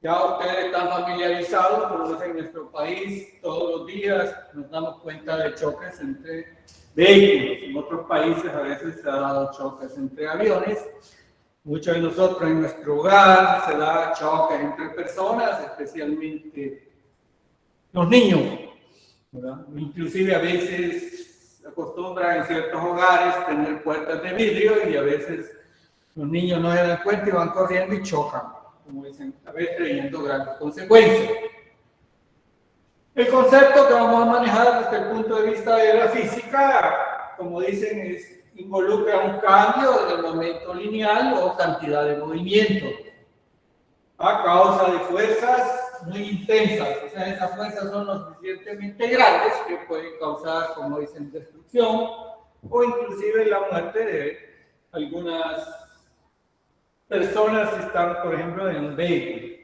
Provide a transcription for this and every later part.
Ya ustedes están familiarizados, como es en nuestro país, todos los días nos damos cuenta de choques entre vehículos. En otros países a veces se ha dado choques entre aviones. Muchos de nosotros en nuestro hogar se da choques entre personas, especialmente los niños, ¿verdad? Inclusive a veces se acostumbra en ciertos hogares tener puertas de vidrio y a veces los niños no se dan cuenta y van corriendo y chocan, como dicen, a veces trayendo grandes consecuencias. El concepto que vamos a manejar desde el punto de vista de la física, como dicen, involucra un cambio en el momento lineal o cantidad de movimiento a causa de fuerzas muy intensas. O sea, esas fuerzas son lo suficientemente grandes que pueden causar, como dicen, destrucción o inclusive la muerte de algunas personas que están, por ejemplo, en un vehículo.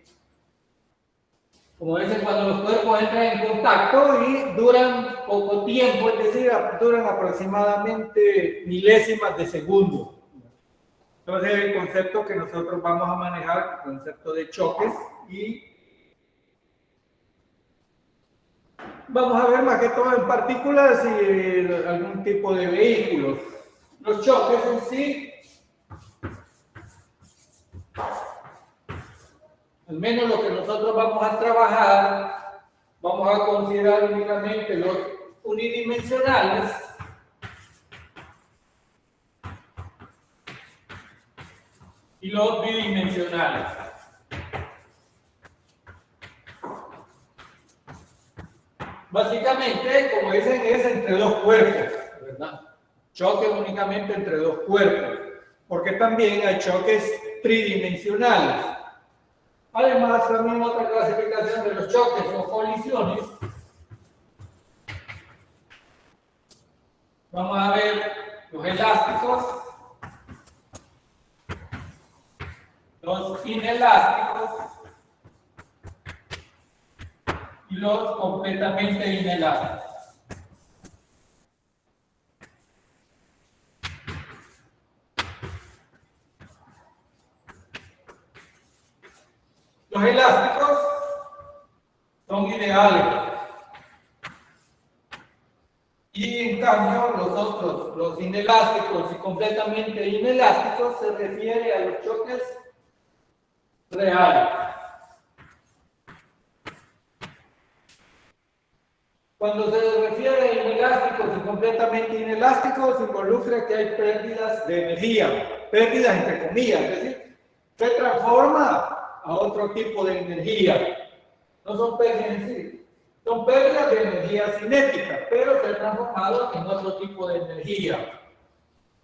Como dicen, cuando los cuerpos entran en contacto y duran poco tiempo, es decir, duran aproximadamente milésimas de segundo. Entonces, el concepto que nosotros vamos a manejar, el concepto de choques, y vamos a ver más que todo en partículas y algún tipo de vehículos. Los choques en sí, al menos lo que nosotros vamos a trabajar, vamos a considerar únicamente los unidimensionales y los bidimensionales. Básicamente, como dicen, es entre dos cuerpos, ¿verdad? Choque únicamente entre dos cuerpos, porque también hay choques tridimensionales. Además, también otra clasificación de los choques o colisiones. Vamos a ver los elásticos, los inelásticos y los completamente inelásticos. Los elásticos son ideales. Y en cambio, los otros, los inelásticos y completamente inelásticos, se refiere a los choques reales. Cuando se refiere a inelásticos y completamente inelásticos, involucra que hay pérdidas de energía, pérdidas entre comillas, es decir, se transforma a otro tipo de energía. No son pérdidas en sí, son pérdidas de energía cinética, pero se han transformado en otro tipo de energía.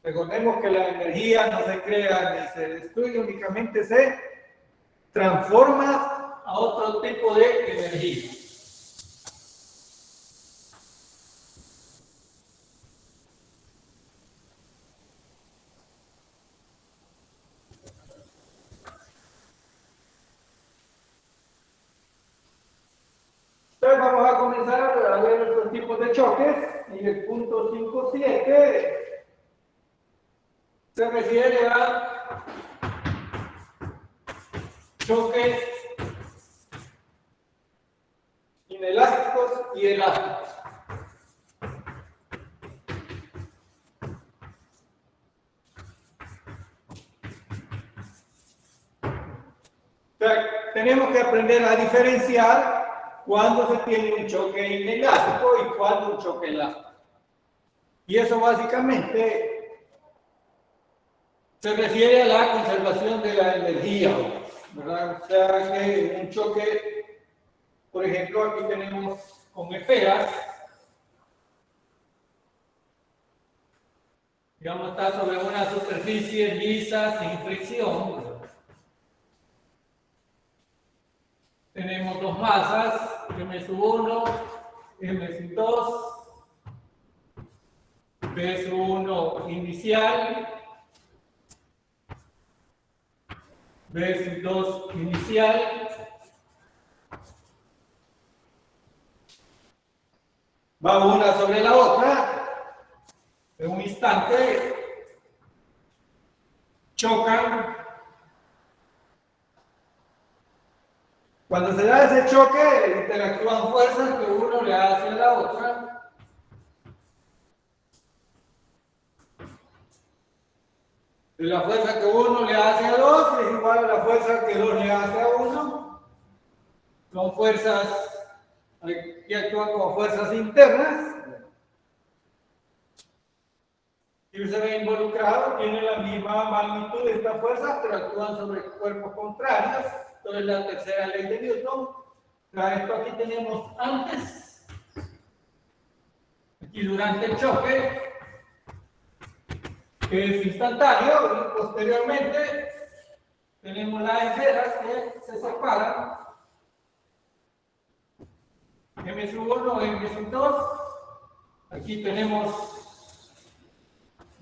Recordemos que la energía no se crea ni se destruye, únicamente se transforma a otro tipo de energía. Entonces vamos a comenzar a ver los tipos de choques y el punto 5.7 se refiere a choques inelásticos y elásticos. O sea, tenemos que aprender a diferenciar cuándo se tiene un choque inelástico y cuándo un choque elástico. Y eso básicamente se refiere a la conservación de la energía, ¿verdad? O sea, que un choque, por ejemplo, aquí tenemos con esferas, digamos, está sobre una superficie lisa sin fricción, ¿verdad? Tenemos dos masas, M1, M2, B1 inicial, B2 inicial, va una sobre la otra, en un instante chocan Cuando se da ese choque, interactúan fuerzas que uno le hace a la otra. Y la fuerza que uno le hace a dos es igual a la fuerza que dos le hace a uno. Son fuerzas que actúan como fuerzas internas. Si se ve involucrado, tiene la misma magnitud de estas fuerzas, pero actúan sobre cuerpos contrarios. Entonces, la tercera ley de Newton. Esto aquí tenemos antes, aquí durante el choque, que es instantáneo, y posteriormente tenemos las esferas que se separan, M1, M2, aquí tenemos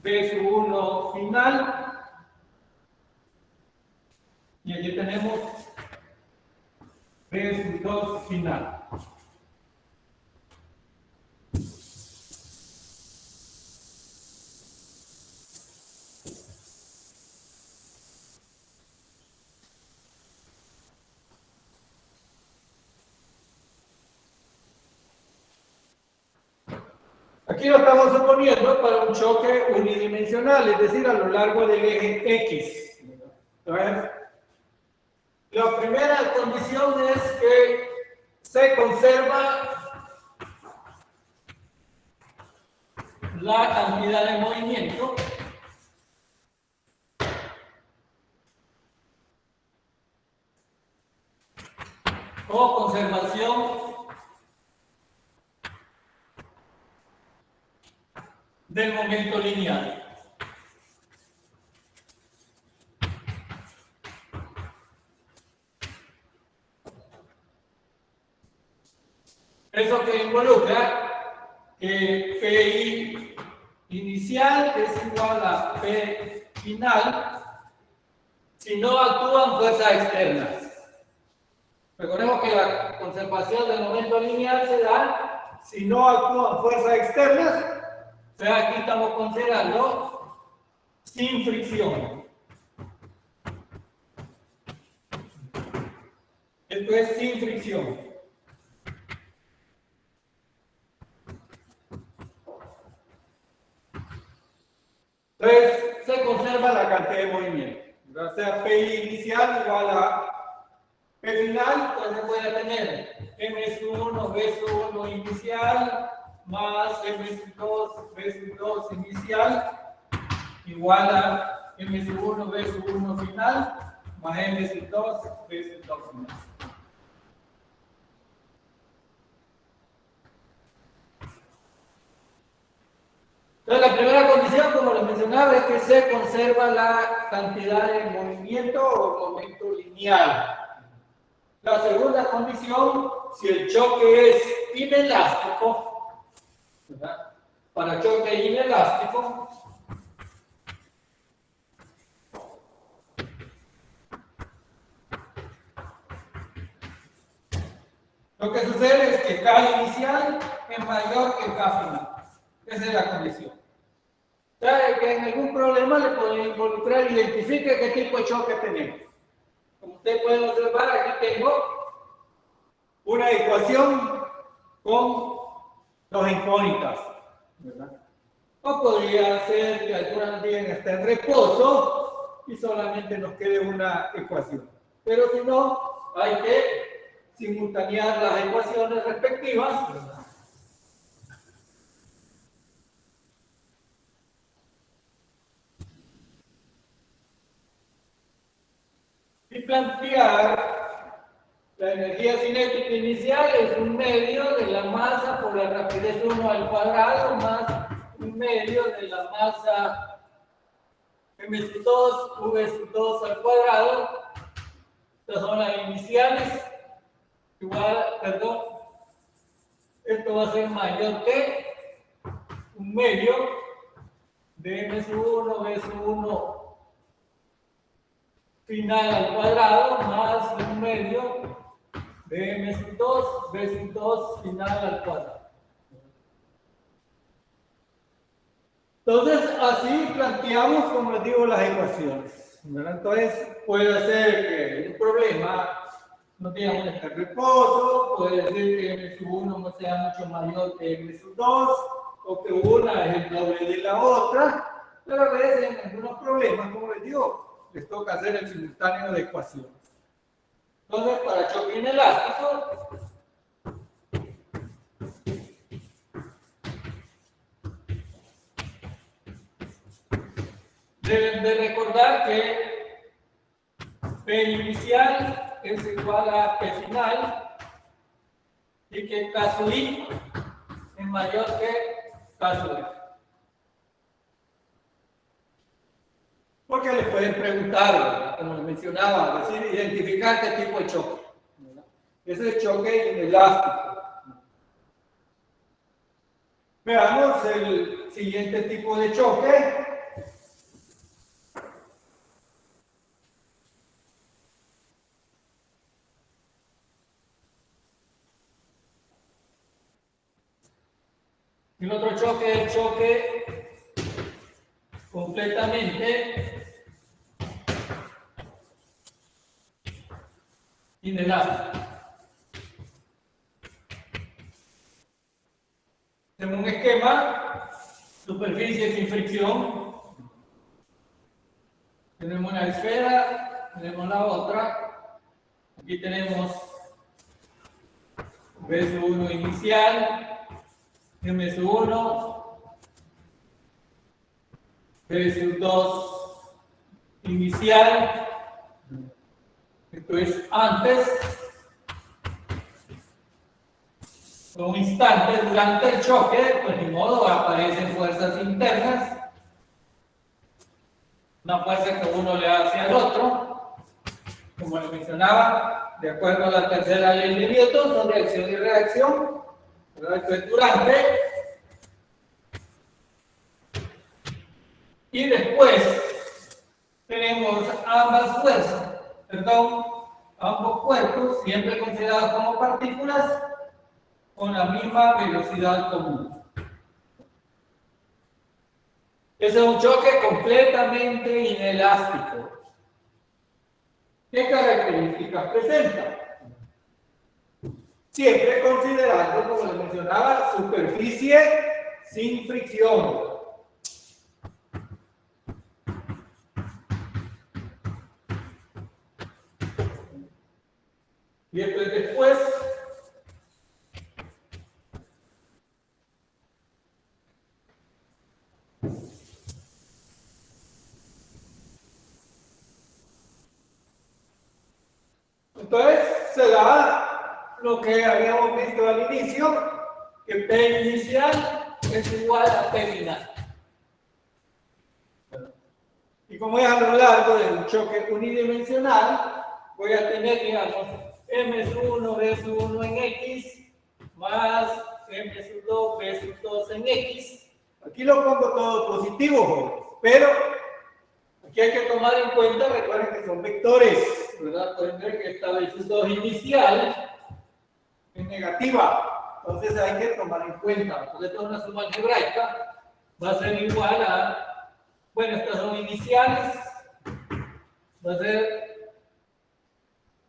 B1 final, y aquí tenemos B2 final. Aquí lo estamos suponiendo para un choque unidimensional, es decir, a lo largo del eje X. Entonces, la primera condición es que se conserva la cantidad de movimiento o conservación del momento lineal. Eso que involucra que Phi inicial es igual a P final si no actúan fuerzas externas. Recordemos que la conservación del momento lineal se da si no actúan fuerzas externas. O sea, aquí estamos considerando sin fricción. Esto es sin fricción. Entonces, se conserva la cantidad de movimiento. O sea, P inicial igual a P final, entonces voy a tener M1, B1 inicial, más M2, B2 inicial, igual a M1, B1 final, más M2, B2 final. Entonces, la primera condición, como les mencionaba, es que se conserva la cantidad de movimiento o momento lineal. La segunda condición, si el choque es inelástico, ¿verdad? Para choque inelástico, lo que sucede es que K inicial es mayor que K final. Esa es la condición. ¿Sabe que en algún problema le puede involucrar? Identifique qué tipo de choque tenemos. Como usted puede observar, aquí tengo una ecuación con dos incógnitas, ¿verdad? O podría ser que alguna bien esté en reposo y solamente nos quede una ecuación. Pero si no, hay que simultanear las ecuaciones respectivas, ¿verdad? Y plantear la energía cinética inicial es un medio de la masa por la rapidez 1 al cuadrado más un medio de la masa m2 v2 al cuadrado. Estas son las iniciales. Igual, perdón, esto va a ser mayor que un medio de m1 v1 final al cuadrado más un medio de m2 v2 final al cuadrado. Entonces, así planteamos, como les digo, las ecuaciones, ¿verdad? Entonces, puede ser que un problema no tiene un eje de reposo, puede decir que M sub 1 sea mucho mayor que M sub 2, o que una es el doble de la otra, pero a veces en algunos problemas, como les digo, les toca hacer el simultáneo de ecuaciones. Entonces, para choque inelástico, deben de recordar que P inicial es igual a P final y que caso I es mayor que caso F. Porque les pueden preguntar, ¿verdad? Como les mencionaba, decir, identificar qué tipo de choque. ¿Verdad? Ese es choque inelástico. Veamos el siguiente tipo de choque. El otro choque es el choque completamente inelástico. Tenemos un esquema, superficie sin fricción. Tenemos una esfera, tenemos la otra. Aquí tenemos B1 inicial, M1, B2 inicial. Esto es antes. Un instante durante el choque, pues ni modo, aparecen fuerzas internas. Una fuerza que uno le hace al otro. Como les mencionaba, de acuerdo a la tercera ley de Newton, son reacción y reacción. ¿Verdad? Esto es durante. Y después tenemos ambas fuerzas, ambos cuerpos, siempre considerados como partículas, con la misma velocidad común. Ese es un choque completamente inelástico. ¿Qué características presenta? Siempre considerando, como les mencionaba, superficie sin fricción. Y después entonces se da lo que habíamos visto al inicio, que P inicial es igual a P final. Y como es a lo largo de un choque unidimensional, voy a tener, digamos, M1, B1 en X, más M2, B2 en X. Aquí lo pongo todo positivo, jóvenes, pero aquí hay que tomar en cuenta, recuerden que son vectores, ¿verdad? Pueden ver que esta B2 inicial es negativa, entonces hay que tomar en cuenta, porque esto es una suma algebraica, va a ser igual a, bueno, estas son iniciales, va a ser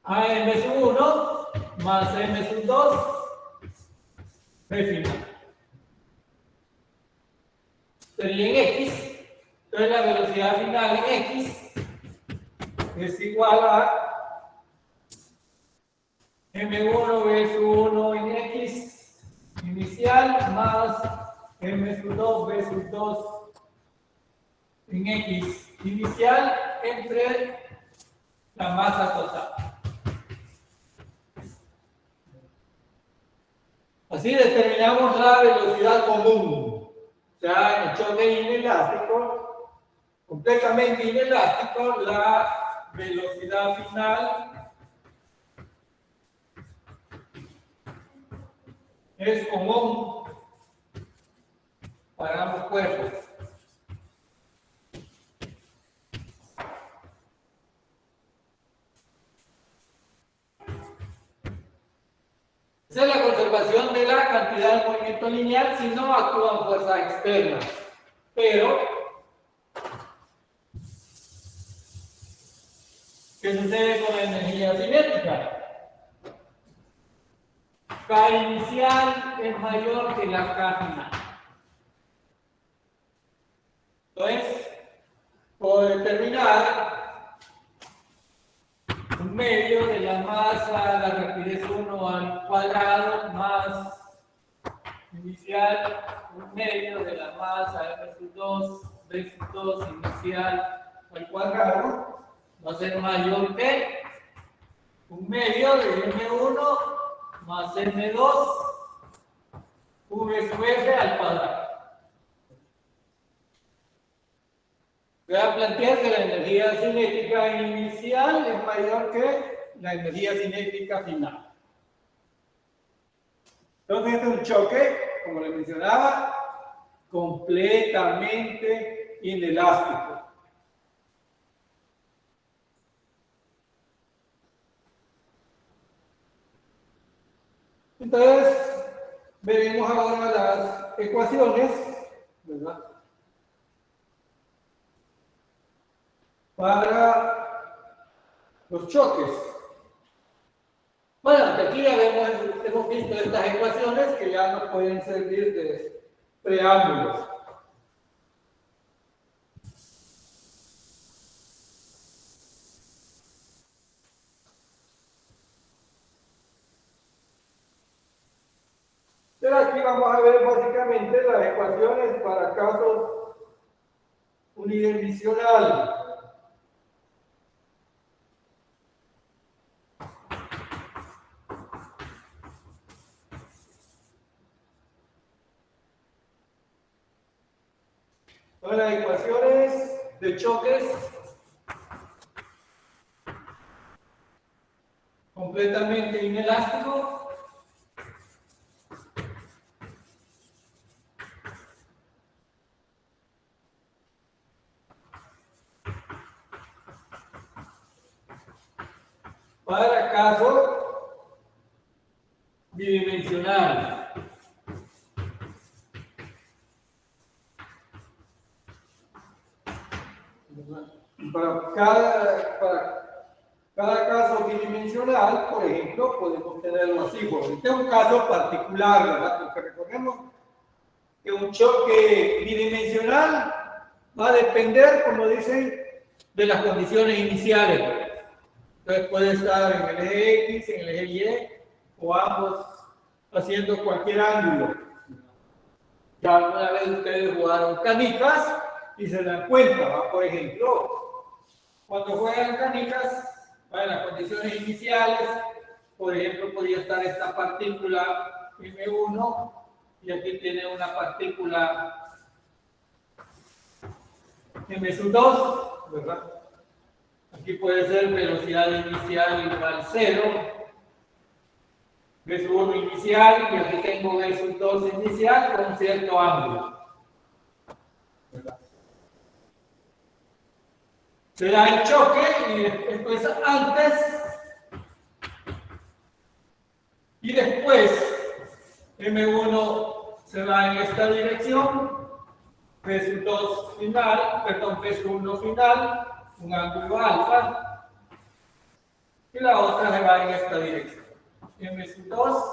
AM1 más M2 B final. Sería en X, entonces la velocidad final en X es igual a M1 B1 en X inicial más M2 B2 en X inicial entre la masa total. Así determinamos la velocidad común. O sea, en el choque inelástico, completamente inelástico, la velocidad final es común para ambos cuerpos. Esa es la conservación de la cantidad de movimiento lineal si no actúan fuerzas externas. Pero, ¿qué sucede con la energía cinética? K inicial es mayor que la K final. Entonces, puedo determinar un medio de la masa, la rapidez 1 al cuadrado, más inicial, un medio de la masa M2, B2 inicial al cuadrado, va a ser mayor que un medio de M1 más M2 V sub F al cuadrado. Voy a plantear que la energía cinética inicial es mayor que la energía cinética final. Entonces, este es un choque, como les mencionaba, completamente inelástico. Entonces, veremos ahora las ecuaciones, ¿verdad? Para los choques. Bueno, aquí ya hemos visto estas ecuaciones que ya nos pueden servir de preámbulos. Pero aquí vamos a ver básicamente las ecuaciones para casos unidimensionales. Son las ecuaciones de choques completamente inelásticos. Para caso bidimensional. Para cada caso bidimensional, por ejemplo, podemos tenerlo así. Bueno, este es un caso particular, ¿verdad? Porque recordemos que un choque bidimensional va a depender, como dicen, de las condiciones iniciales. Entonces puede estar en el eje X, en el eje Y, o ambos haciendo cualquier ángulo. Ya alguna vez ustedes jugaron canicas y se dan cuenta, ¿va? Por ejemplo, cuando juegan canicas, en las condiciones iniciales, por ejemplo, podría estar esta partícula M1 y aquí tiene una partícula M2, ¿verdad? Aquí puede ser velocidad inicial igual 0, V1 inicial, y aquí tengo V2 inicial con cierto ángulo. ¿Verdad? Se da el choque y después antes y después M1 se va en esta dirección, V2 final, perdón, V1 final, un ángulo alfa, y la otra se va en esta dirección. M2,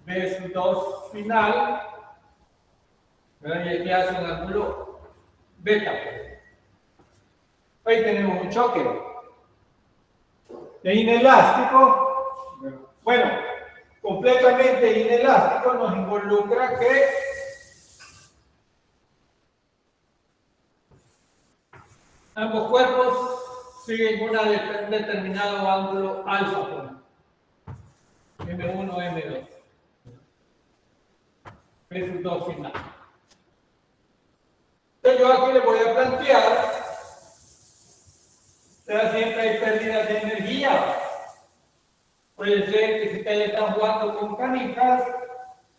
V2 final, ¿verdad? Y aquí hace un ángulo beta. Ahí tenemos un choque. Es inelástico. Bueno, completamente inelástico nos involucra que ambos cuerpos siguen un determinado ángulo alfa. M1, M2. V2 final. Entonces yo aquí les voy a plantear, siempre hay pérdidas de energía. Puede ser que si ustedes están jugando con canicas,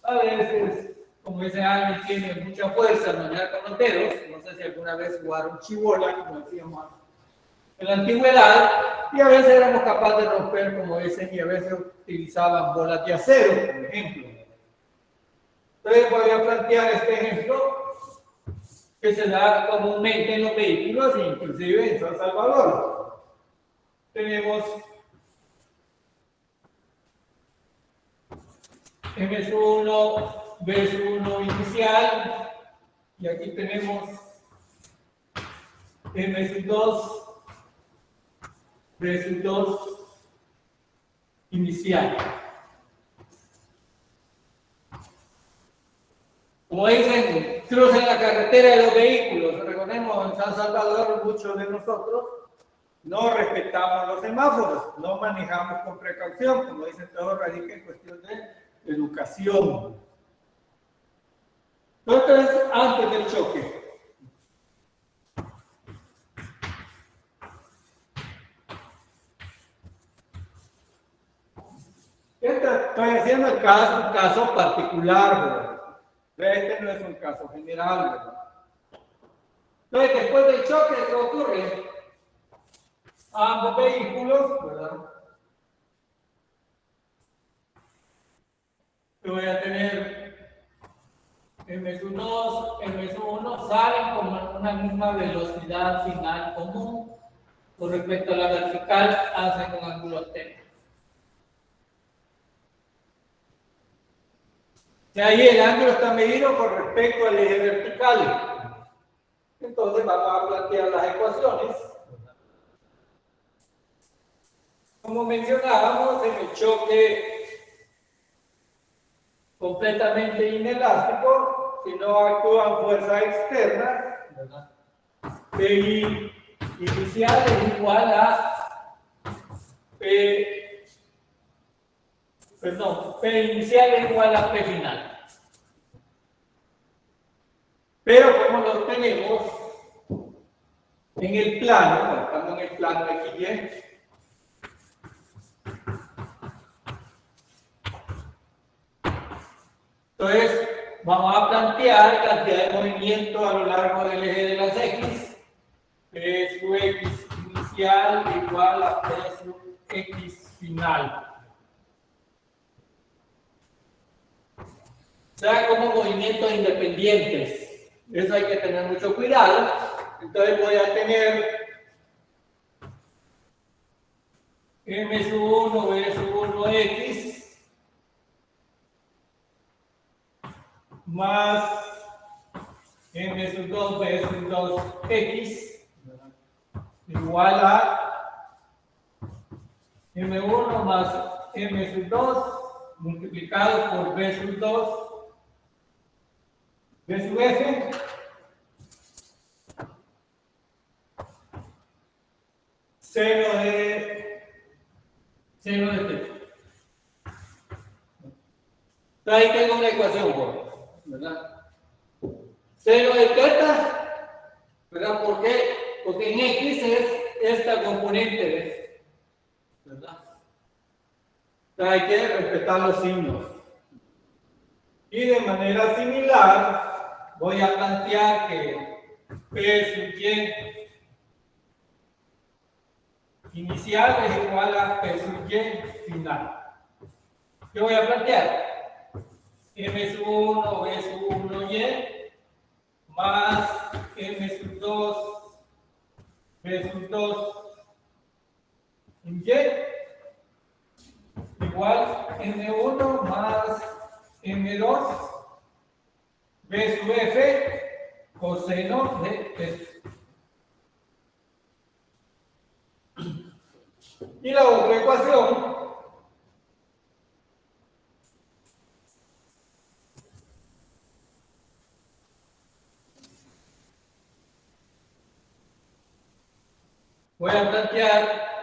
a veces, como ese año tiene mucha fuerza, no ya con los dedos, no sé si alguna vez jugaron chibola, como decíamos en la antigüedad, y a veces éramos capaces de romper, como dicen, y a veces utilizaban bolas de acero, por ejemplo. Entonces voy a plantear este ejemplo que se da comúnmente en los vehículos, inclusive en San Salvador. Tenemos M1, B1 inicial, y aquí tenemos M2, B2 inicial. Como dicen, crucen la carretera de los vehículos. Recordemos, en San Salvador muchos de nosotros no respetamos los semáforos, no manejamos con precaución, como dicen todos, radica en cuestión de educación. Entonces, antes del choque. Estoy haciendo un caso particular, ¿verdad? Este no es un caso general, ¿verdad? Entonces, después del choque, ¿qué ocurre? Ambos vehículos, ¿verdad? Yo voy a tener M1, M1 salen con una misma velocidad final común. Con respecto a la vertical, hacen un ángulo θ. Y ahí el ángulo está medido con respecto al eje vertical. Entonces vamos a plantear las ecuaciones. Como mencionábamos, en el choque completamente inelástico, si no actúan fuerzas externas, ¿verdad? P inicial es igual a P inicial es igual a P final. Pero como lo tenemos en el plano, estamos en el plano XY, entonces vamos a plantear cantidad de movimiento a lo largo del eje de las X. P sub X inicial igual a P sub X final. O sea, como movimientos independientes. Eso hay que tener mucho cuidado. Entonces voy a tener M sub 1, B sub 1, X más M sub 2, B sub 2, X igual a M1 más M sub 2 multiplicado por B sub 2 B sub F seno de θ. Entonces ahí tengo una ecuación, ¿verdad? Seno de θ, ¿verdad? ¿Por qué? Porque en X es esta componente, ¿verdad? Entonces hay que respetar los signos. Y de manera similar, voy a plantear que P sub Y inicial es igual a P sub Y final. ¿Qué voy a plantear? M sub 1, B sub 1, Y más M sub 2, B sub 2, Y igual M1 más M2 B sub F coseno de F. Y la otra ecuación voy a plantear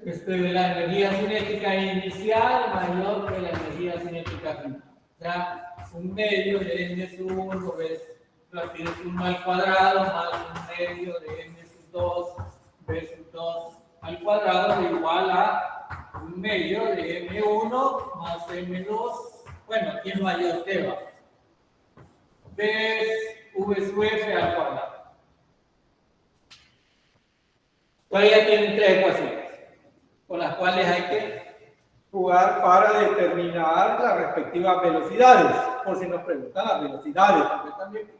la energía cinética inicial mayor que la energía cinética final. O sea, un medio de n sub 1 es raíz 1 al cuadrado más un medio de n sub 2 b sub 2 al cuadrado igual a un medio de m1 más m2. Bueno, aquí es mayor que va. De v sub f al cuadrado. Todavía tienen tres ecuaciones con las cuales hay que jugar para determinar las respectivas velocidades, por si nos preguntan las velocidades, porque también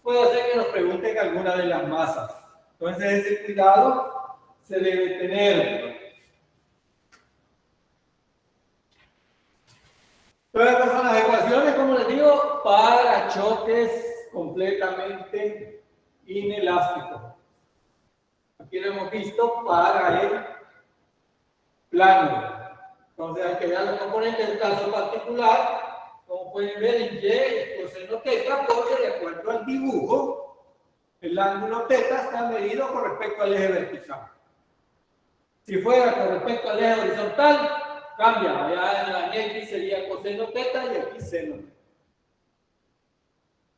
puede ser que nos pregunten alguna de las masas. Entonces ese cuidado se debe tener. Todas las personas digo, para choques completamente inelásticos. Aquí lo hemos visto para el plano. Entonces hay que ver los componentes del caso particular. Como pueden ver en Y, coseno teta, porque de acuerdo al dibujo, el ángulo teta está medido con respecto al eje vertical. Si fuera con respecto al eje horizontal, cambia. Allá en la X sería coseno teta y aquí seno teta.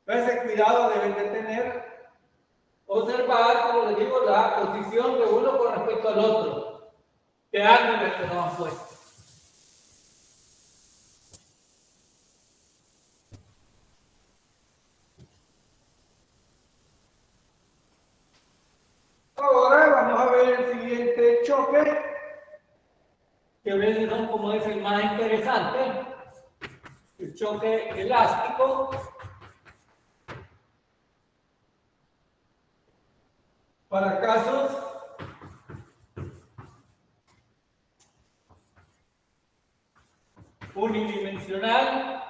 Entonces, cuidado deben de tener, observar, como les digo, la posición de uno con respecto al otro. ¿Qué ángulo es que nos han puesto? Ahora vamos a ver el siguiente choque, que a veces son, como es el más interesante, el choque elástico. Para casos unidimensional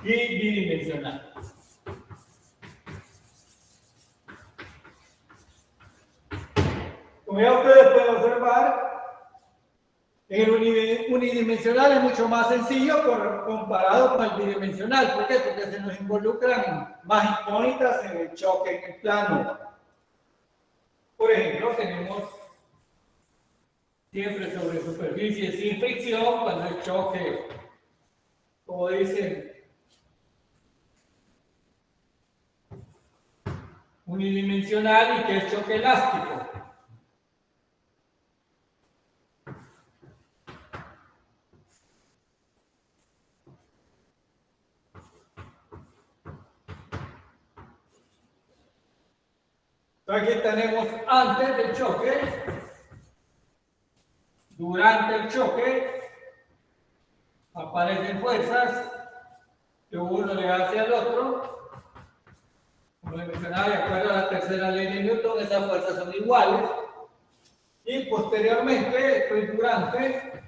y bidimensional. Como ya ustedes pueden observar, en el unidimensional es mucho más sencillo comparado con el bidimensional. ¿Por qué? Porque se nos involucran más incógnitas en el choque en el plano. Por ejemplo, tenemos siempre sobre superficie sin fricción, cuando el choque, como dicen, unidimensional y que es choque elástico. Aquí tenemos antes del choque, durante el choque, aparecen fuerzas que uno le hace al otro. Como les mencionaba, de acuerdo a la tercera ley de Newton, esas fuerzas son iguales. Y posteriormente, durante,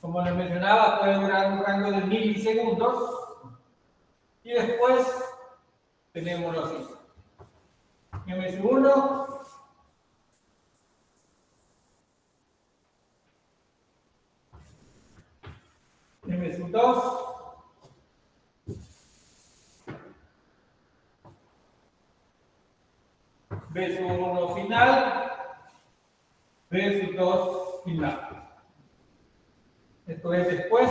como les mencionaba, puede durar un rango de milisegundos. Y después tenemos los así. M1, M2, B1 final, B2 final. Esto es después.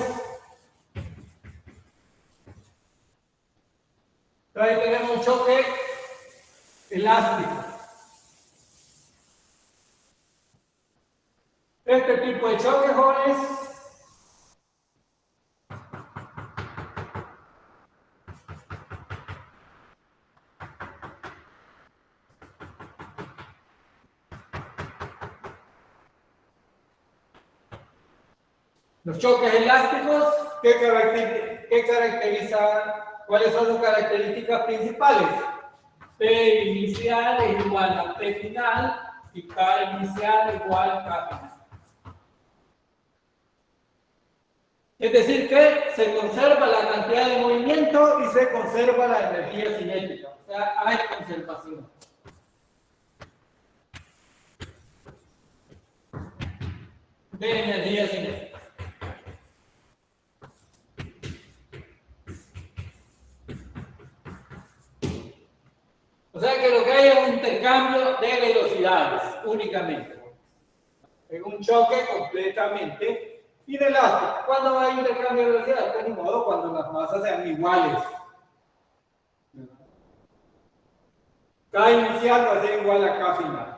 Ahí tenemos un choque elástico. Este tipo de choque, jóvenes, los choques elásticos, ¿qué caracterizan? ¿Cuáles son sus características principales? P inicial es igual a P final y K inicial igual a K final. Es decir, que se conserva la cantidad de movimiento y se conserva la energía cinética. O sea, hay conservación. De energía cinética. O sea que lo que hay es un intercambio de velocidades únicamente. Es un choque completamente inelástico. ¿Cuándo hay intercambio de velocidades? Pues ni modo, cuando las masas sean iguales. K inicial va a ser igual a K final.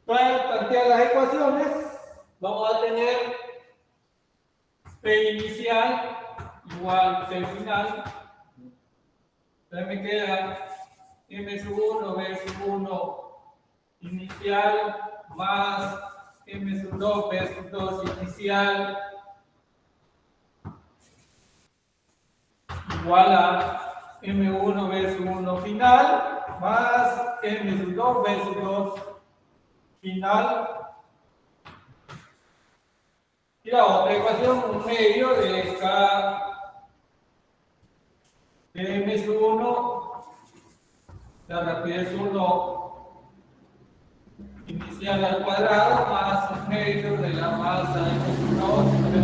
Para plantear las ecuaciones, vamos a tener P inicial igual a P final. Entonces me queda M1, B1 inicial más M2, B2 inicial igual a M1, B1 final más M2, B2 final. Y la otra ecuación, un medio de K de M sub 1, la rapidez 1 inicial al cuadrado, más un medio de la masa M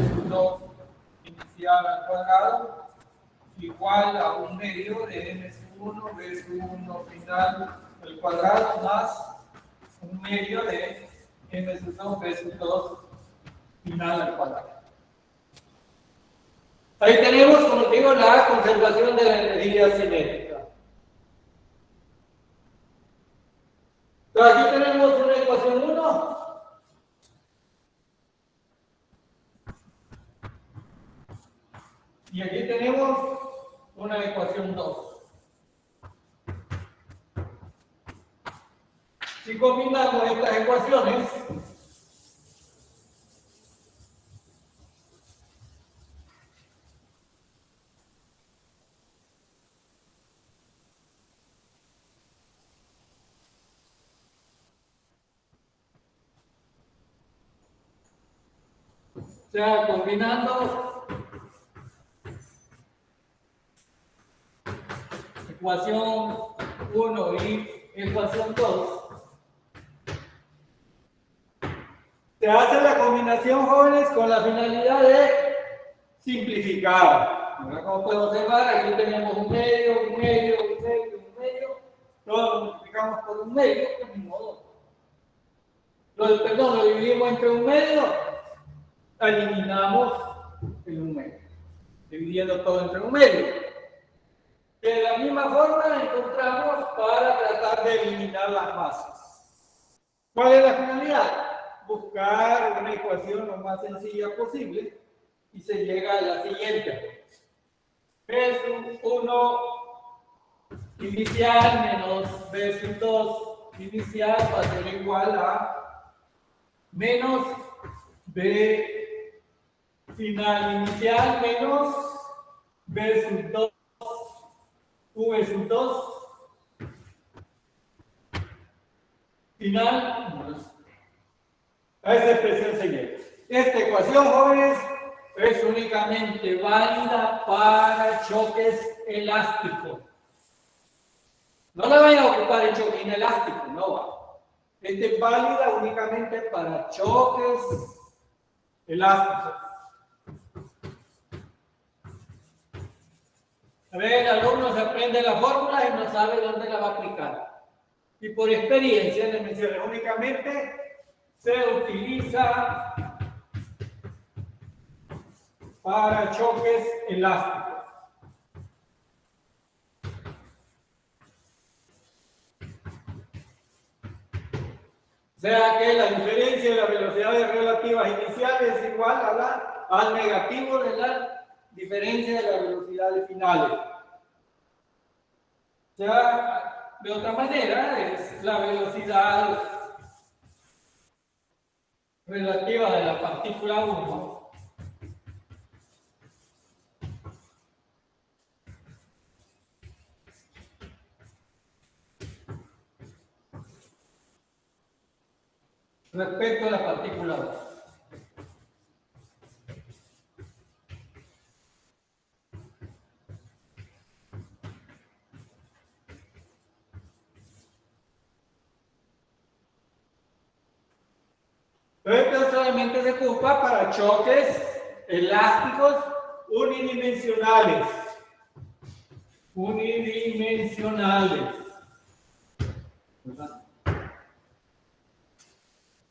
sub 2 inicial al cuadrado, igual a un medio de M sub 1, B sub 1 final al cuadrado, más un medio de M sub 2, B sub 2 final al cuadrado. Ahí tenemos, como digo, la conservación de la energía cinética. Entonces, aquí tenemos una ecuación 1. Y aquí tenemos una ecuación 2. Si combinamos estas ecuaciones, o sea, combinando ecuación 1 y ecuación 2, se hace la combinación, jóvenes, con la finalidad de simplificar. Como pueden observar, aquí tenemos un medio, un medio, un medio, un medio. Todo lo multiplicamos por un medio, pues ni modo. Perdón, lo dividimos entre un medio, eliminamos el un medio, dividiendo todo entre un medio. De la misma forma encontramos para tratar de eliminar las masas. ¿Cuál es la finalidad? Buscar una ecuación lo más sencilla posible y se llega a la siguiente. B sub 1 inicial menos B sub 2 inicial va a ser igual a menos B final inicial menos B sub 2 V sub 2 final. A esta expresión se llega. Esta ecuación, jóvenes, es únicamente válida para choques elásticos. No la vayan a ocupar en choque inelástico, no va. Esta es válida únicamente para choques elásticos. A ver, el alumno se aprende la fórmula y no sabe dónde la va a aplicar. Y por experiencia, les mencioné, únicamente se utiliza para choques elásticos. O sea que la diferencia de las velocidades relativas iniciales es igual al negativo de la diferencia de las velocidades finales. O sea, de otra manera, es la velocidad relativa de la partícula 1 respecto a la partícula 2. Esto solamente se ocupa para choques elásticos unidimensionales.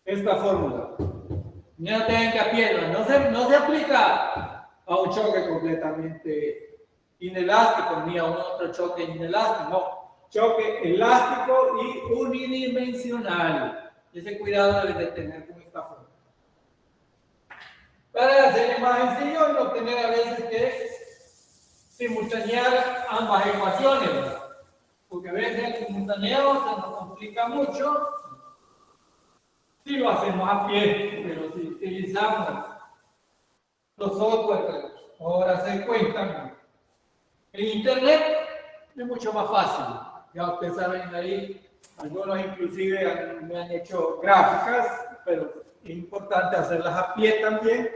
Esta fórmula. No tengan que aprender. No se aplica a un choque completamente inelástico ni a un otro choque inelástico. No. Choque elástico y unidimensional. Ese cuidado debe de tener con esta fórmula. Para hacerle más sencillo y obtener a veces que simultanear ambas ecuaciones, ¿verdad? Porque a veces el simultaneo se nos complica mucho si lo hacemos a pie, pero si utilizamos los software, ahora se cuentan en internet, es mucho más fácil. Ya ustedes saben ahí Algunos inclusive me han hecho gráficas, pero es importante hacerlas a pie también,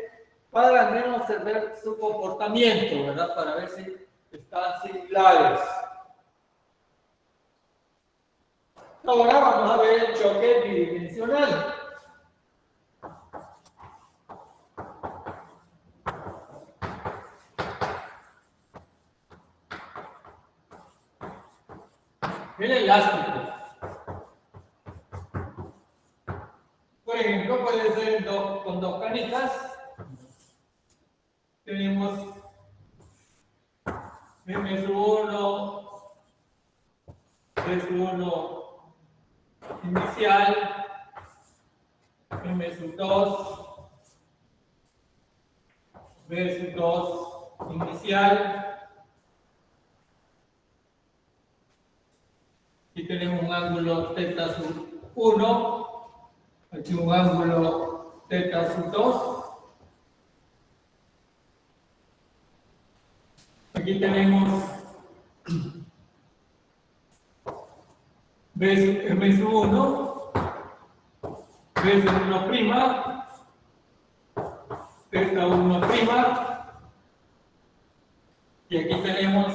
para al menos ver su comportamiento, ¿verdad? Para ver si están similares. Ahora vamos a ver el choque bidimensional. El elástico. Por ejemplo, puede ser con dos canicas. Tenemos M1, S1 inicial, M2, B2 inicial. Aquí tenemos un ángulo θ sub 1, aquí un ángulo θ sub 2. Aquí tenemos M1, B1', θ1', y aquí tenemos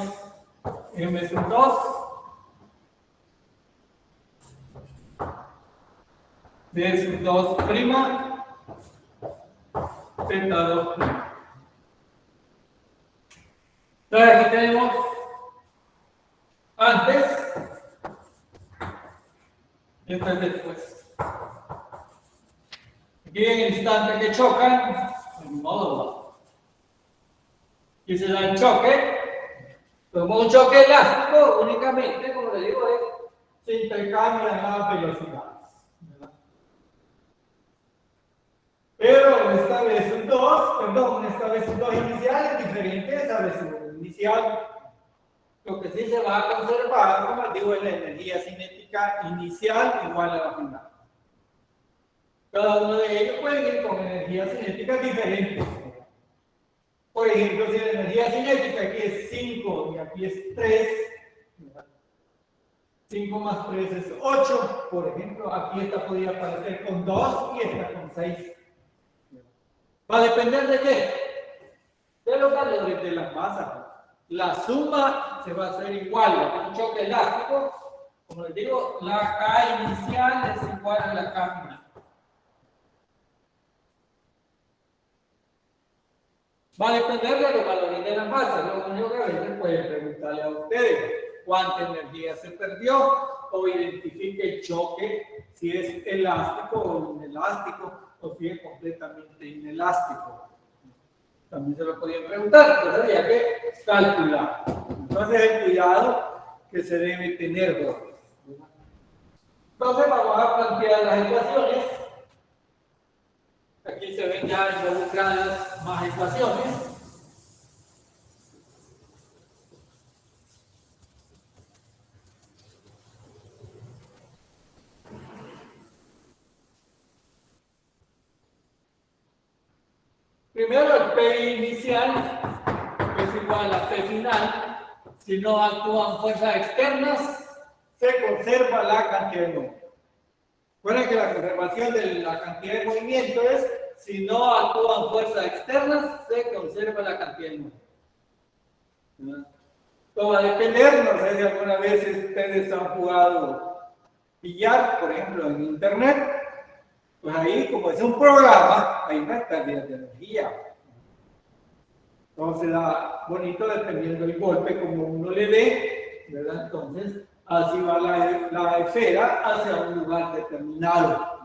M2, B2', θ2'. Entonces aquí tenemos antes y esto es después. Aquí en el instante que chocan, en modo y se da el choque, como un choque elástico únicamente, como le digo, se intercambian las velocidades, ¿verdad? Pero esta vez 2, perdón, esta vez 2 inicial es diferente de esta vez 1 inicial. Lo que sí se va a conservar, como digo, es la energía cinética inicial igual a la final. Cada uno de ellos puede ir con energías cinéticas diferentes. Por ejemplo, si la energía cinética aquí es 5 y aquí es 3, 5 más 3 es 8, por ejemplo, aquí esta podría aparecer con 2 y esta con 6. ¿Va a depender de qué? De los valores de las masas. La suma se va a hacer igual, con un choque elástico, como les digo, la K inicial es igual a la K final. Va a depender de los valores de la masa. Lo único que a veces pueden preguntarle a ustedes cuánta energía se perdió o identifique el choque, si es elástico o inelástico o si es completamente inelástico. También se lo podían preguntar, pero había que calcular. Entonces, el cuidado que se debe tener, ¿no? Entonces, vamos a plantear las ecuaciones. Aquí se ven ya involucradas más ecuaciones. Primero, el P inicial es igual a P final. Si no actúan fuerzas externas, se conserva la cantidad de movimiento. Recuerden que la conservación de la cantidad de movimiento es, si no actúan fuerzas externas, se conserva la cantidad de movimiento. Esto va a depender, no sé si alguna vez ustedes han jugado billar, por ejemplo, en internet. Pues ahí, como es un programa, hay una pérdida de energía. Entonces da bonito dependiendo del golpe, como uno le dé, ¿verdad? Entonces, así va la esfera hacia un lugar determinado.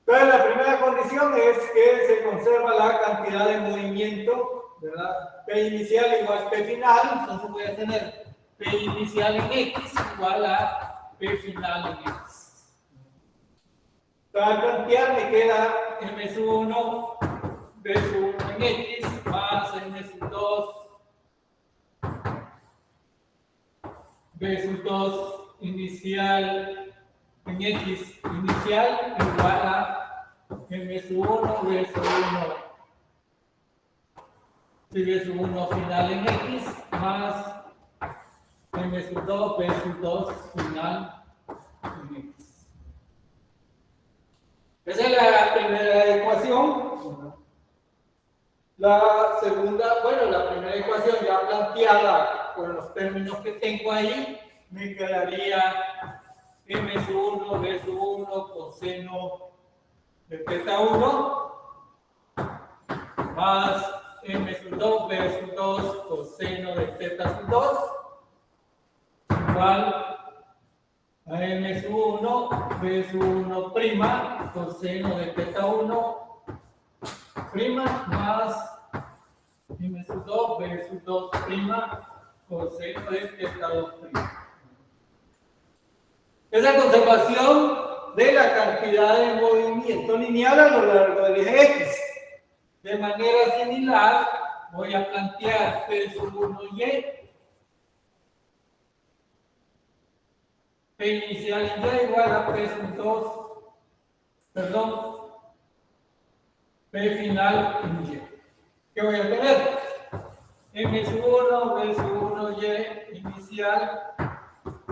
Entonces, la primera condición es que se conserva la cantidad de movimiento, ¿verdad? P inicial igual a P final, entonces voy a tener P inicial en X igual a P final en X. Para plantear me queda M1, B1 en X más M2, B2 inicial en X inicial igual a M1, B1, B1 final en X más M sub 2, B sub 2, final, en X. Esa es la primera ecuación. La segunda, bueno, la primera ecuación ya planteada con los términos que tengo ahí, me quedaría M sub 1, B sub 1, coseno de teta 1, más M sub 2, B sub 2, coseno de teta sub 2, igual a M sub 1, B sub 1 prima, coseno de teta 1, prima, más M sub 2, B sub 2 prima, coseno de teta 2 prima. Esa conservación de la cantidad de movimiento lineal a lo largo del eje X. De manera similar, voy a plantear P sub 1Y, P inicial en Y igual a P sub 2, perdón, P final en Y. ¿Qué voy a tener? M sub 1, B sub 1Y inicial,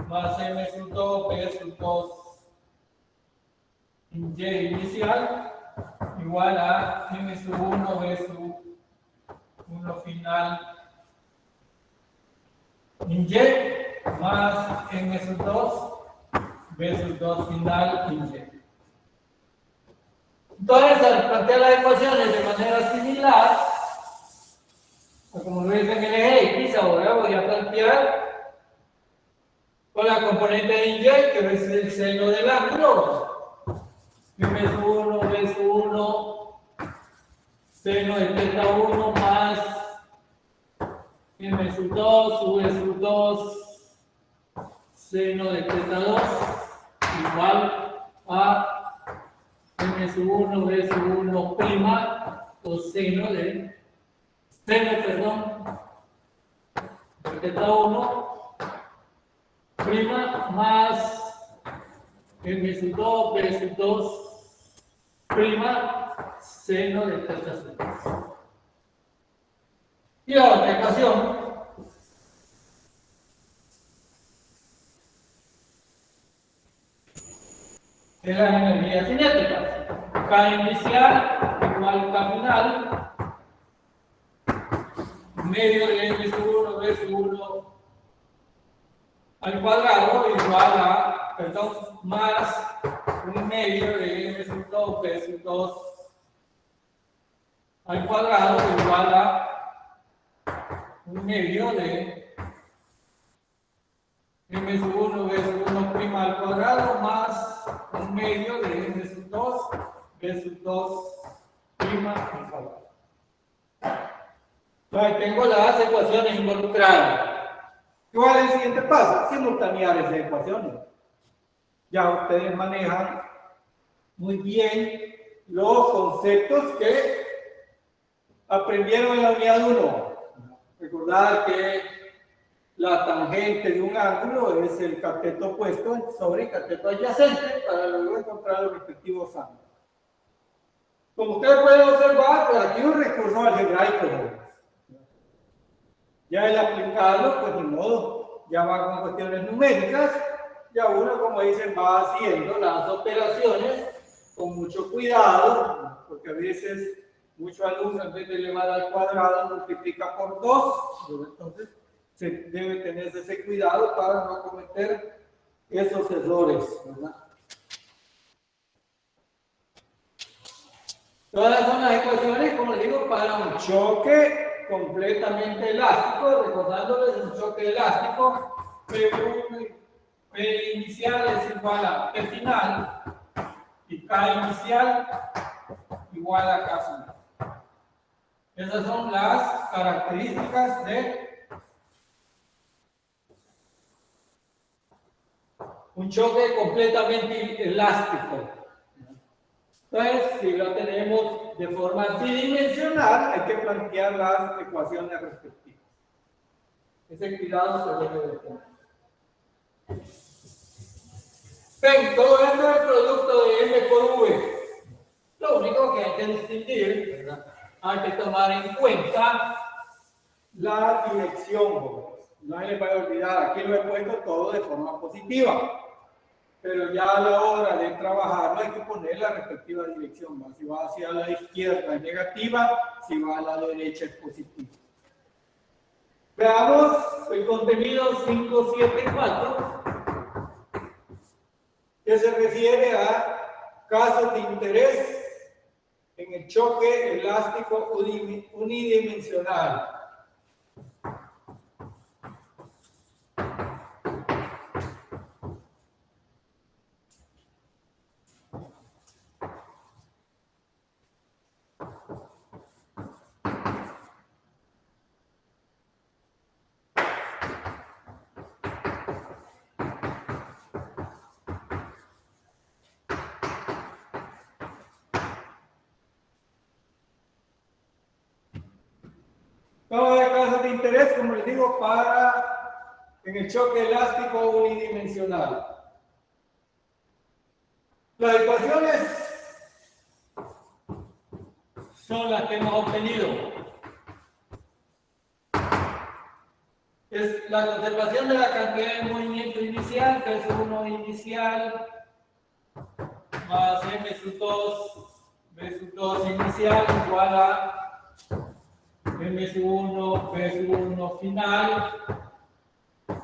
más M sub 2, B sub 2 en Y inicial, igual a M sub 1, B sub 1 final en Y, más M sub 2, B sub 2 final en Y. Entonces, al plantear las ecuaciones de manera similar, como lo dice en el eje X, ahora voy a plantear con la componente de Y, que es el seno del ángulo. M sub 1, B sub 1, seno de teta 1 más M sub 2, V sub 2, seno de teta 2, igual a M sub 1, B sub 1 prima, coseno de seno, perdón, de teta 1 prima más M sub 2, B sub 2 prima, seno de teta sub 2. Y la otra ecuación es la energía cinética. K inicial igual K final, medio de M sub 1, B sub 1 al cuadrado igual a, perdón, más un medio de M sub 2, B sub 2 al cuadrado igual a un medio de M sub 1, B sub 1 prima al cuadrado más un medio de M sub 2, B sub 2 prima al cuadrado. Entonces tengo las ecuaciones involucradas. ¿Cuál es el siguiente paso? Simultanear esas ecuaciones. Ya ustedes manejan muy bien los conceptos que aprendieron en la unidad 1. Recordar que la tangente de un ángulo es el cateto opuesto sobre el cateto adyacente para luego encontrar los respectivos ángulos. Como ustedes pueden observar, pues aquí un recurso algebraico. Ya el aplicarlo, pues ni modo, ya va con cuestiones numéricas, ya uno, como dicen, va haciendo las operaciones con mucho cuidado, porque a veces muchos alumnos en vez de elevar al cuadrado multiplica por 2, entonces se debe tener ese cuidado para no cometer esos errores, ¿verdad? Todas son las ecuaciones, como les digo, para un choque completamente elástico, recordándoles un choque elástico, P inicial es igual a P final y K inicial igual a K final. Esas son las características de un choque completamente elástico. Entonces, si lo tenemos de forma tridimensional, hay que plantear las ecuaciones respectivas. Ese cuidado se debe de tener. Ven, todo esto es el producto de M por V. Lo único que hay que distinguir, ¿verdad? Hay que tomar en cuenta la dirección, No se les vaya a olvidar, aquí lo he puesto todo de forma positiva. Pero ya a la hora de trabajarlo hay que poner la respectiva dirección. Si va hacia la izquierda es negativa, si va a la derecha es positiva. Veamos el contenido 574, que se refiere a casos de interés en el choque elástico unidimensional. Vamos a ver casos de interés, como les digo, en el choque elástico unidimensional. Las ecuaciones son las que hemos obtenido. Es la conservación de la cantidad de movimiento inicial, que es 1 inicial, más m sub 2, b sub 2 inicial, igual a m sub 1, b sub 1 final,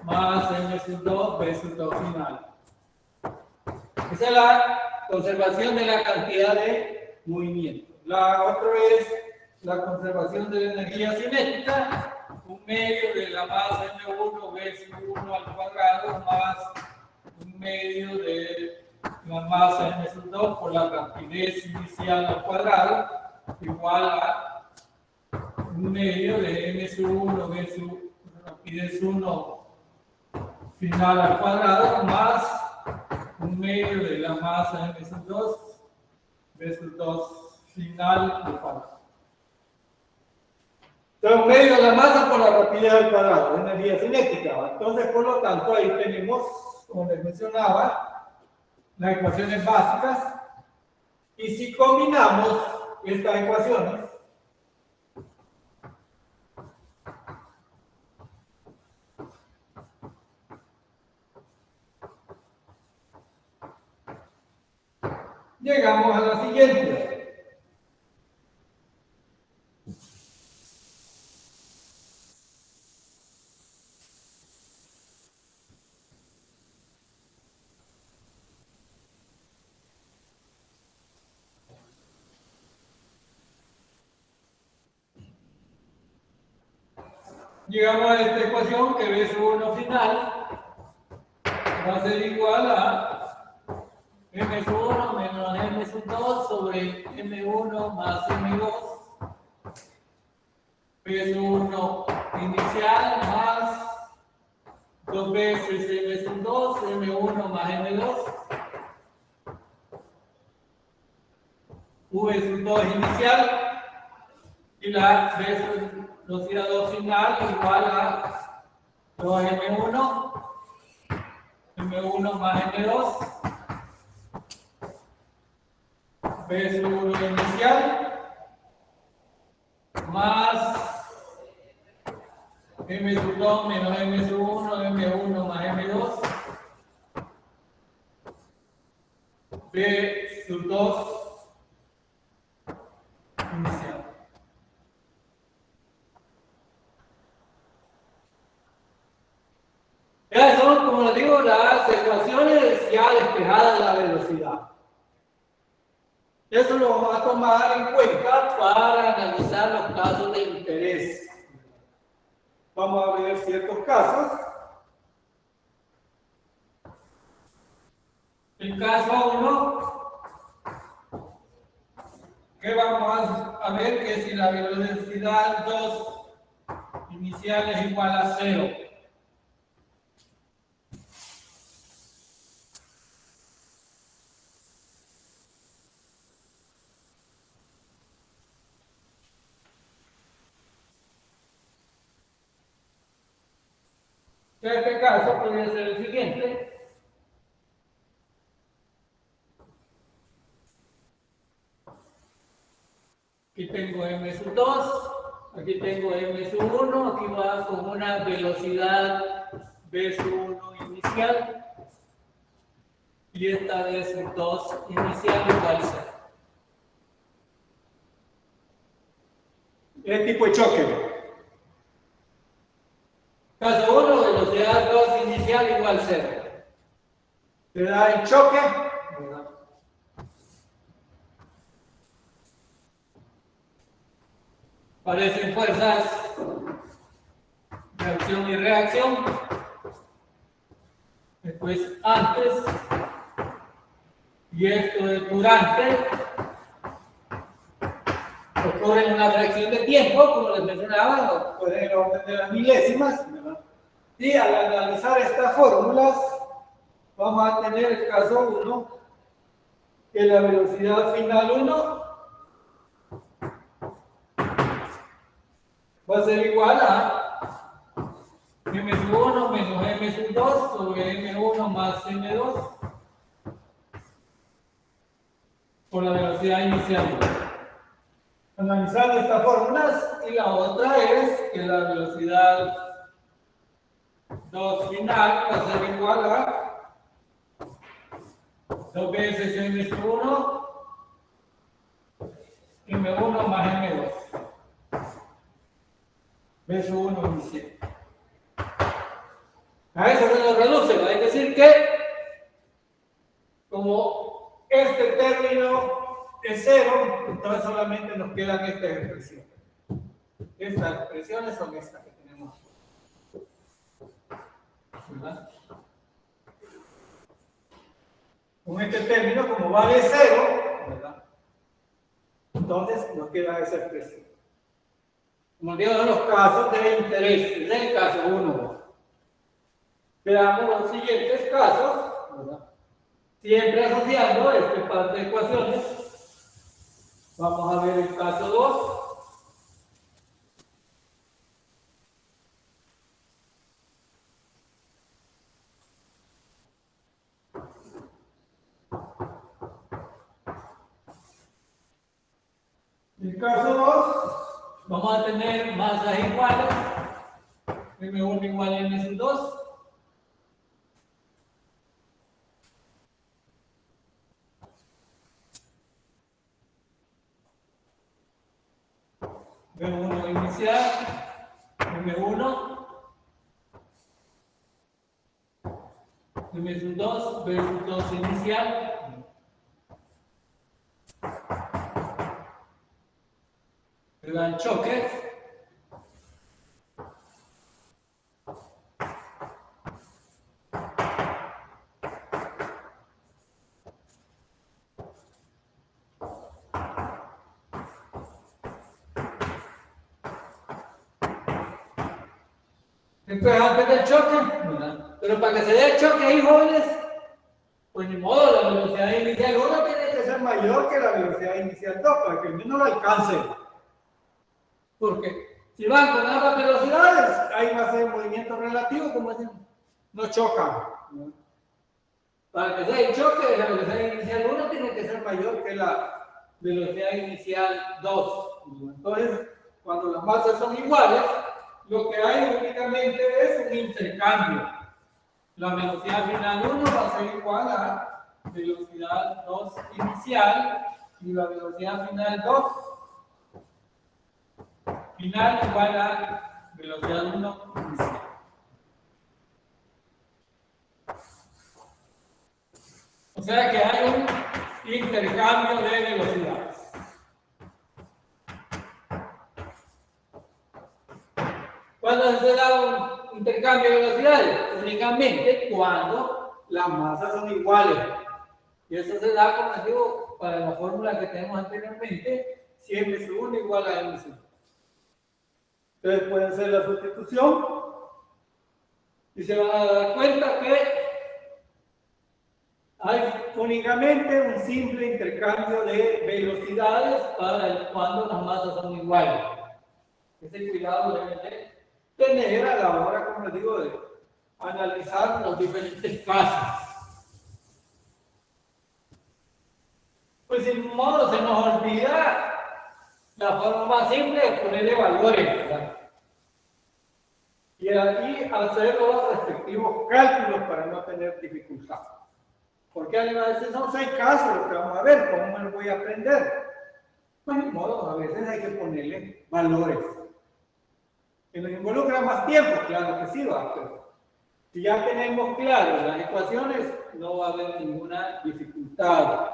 más m sub 2, b sub 2 final. Esa es la conservación de la cantidad de movimiento. La otra es la conservación de la energía cinética, un medio de la masa m1 b sub 1 al cuadrado más un medio de la masa m sub 2 por la rapidez inicial al cuadrado igual a un medio de m sub 1 b sub rapidez 1 final al cuadrado más un medio de la masa m sub 2 b sub 2 final al cuadrado. Entonces, medio de la masa por la rapidez al cuadrado, energía cinética. Entonces, por lo tanto, ahí tenemos, como les mencionaba, las ecuaciones básicas. Y si combinamos estas ecuaciones, llegamos a la siguiente. Llegamos a esta ecuación que b sub 1 final va a ser igual a m sub 1 menos m sub 2 sobre m1 más m2 b sub 1 inicial más 2 veces m sub 2 m1 más m2 v sub 2 inicial y la velocidad 2 final igual a 2m1 m1 más m2 b sub 1 inicial más m sub 2 menos m sub 1 m1 más m2 b sub 2 inicial. Estas son, como les digo, las ecuaciones ya despejadas de la velocidad. Eso lo vamos a tomar en cuenta para analizar los casos de interés. Vamos a ver ciertos casos. El caso 1, que vamos a ver que si la velocidad 2 inicial es igual a 0. Este caso podría ser el siguiente. Aquí tengo m sub 2, Aquí tengo m sub 1, aquí va con una velocidad v sub 1 inicial y esta v sub 2 inicial igual a 0. ¿Qué tipo de choque? Caso 1, velocidad 2 inicial igual a 0. ¿Te da el choque? Aparecen fuerzas de acción y reacción. Después antes. Y esto es durante. Ocurre en una fracción de tiempo, como les mencionaba, pueden ir a orden de las milésimas, ¿verdad? Y al analizar estas fórmulas, vamos a tener el caso 1, que la velocidad final 1 va a ser igual a m sub 1 menos m sub 2 sobre m1 más m2 por la velocidad inicial. Analizando estas fórmulas, y la otra es que la velocidad 2 final va a ser igual a 2 veces m sub 1 m1 más m2 v sub 1 inicial. A eso se nos reduce, ¿no? Es decir que como este término es 0, entonces solamente nos quedan estas expresiones. Estas expresiones son estas que tenemos, ¿verdad? Con este término, como vale 0, ¿verdad? Entonces nos queda esa expresión. Como digo, en los casos de interés, es el caso 1. Veamos los siguientes casos, ¿verdad? Siempre asociando este par de ecuaciones. Vamos a ver el caso 2. En el caso 2, vamos a tener masas iguales, m1 igual a m sub 2. M1 inicial, M1, M sub 2, V sub 2 inicial. Me dan choques. Entonces, antes del choque, ¿verdad? Pero para que se dé el choque ahí, jóvenes, pues ni modo, la velocidad inicial 1 tiene que ser mayor que la velocidad inicial 2, para que el menos lo alcance. Porque si van con ambas velocidades, ahí va a ser movimiento relativo, como dicen, no chocan. ¿No? Para que sea el choque, la velocidad inicial 1 tiene que ser mayor que la velocidad inicial 2. Entonces, cuando las masas son iguales, lo que hay únicamente es un intercambio. La velocidad final 1 va a ser igual a velocidad 2 inicial y la velocidad final 2 final igual a velocidad 1 inicial. O sea que hay un intercambio de velocidades. ¿Cuándo se da un intercambio de velocidades? Únicamente cuando las masas son iguales. Y eso se da, como les digo, para la fórmula que tenemos anteriormente, si m sub 1 igual a m sub 2. Entonces pueden hacer la sustitución y se van a dar cuenta que hay únicamente un simple intercambio de velocidades para cuando las masas son iguales. Ese cuidado deben de tener a la hora, como les digo, de analizar los diferentes casos. Pues sin modo se nos olvida La forma más simple es ponerle valores, ¿verdad? Y aquí hacer los respectivos cálculos para no tener dificultad. Porque a veces son 6 casos lo que vamos a ver, ¿cómo me lo voy a aprender? Pues de modo, a veces hay que ponerle valores. Que nos involucra más tiempo, claro que sí, va, pero si ya tenemos claro las ecuaciones, no va a haber ninguna dificultad.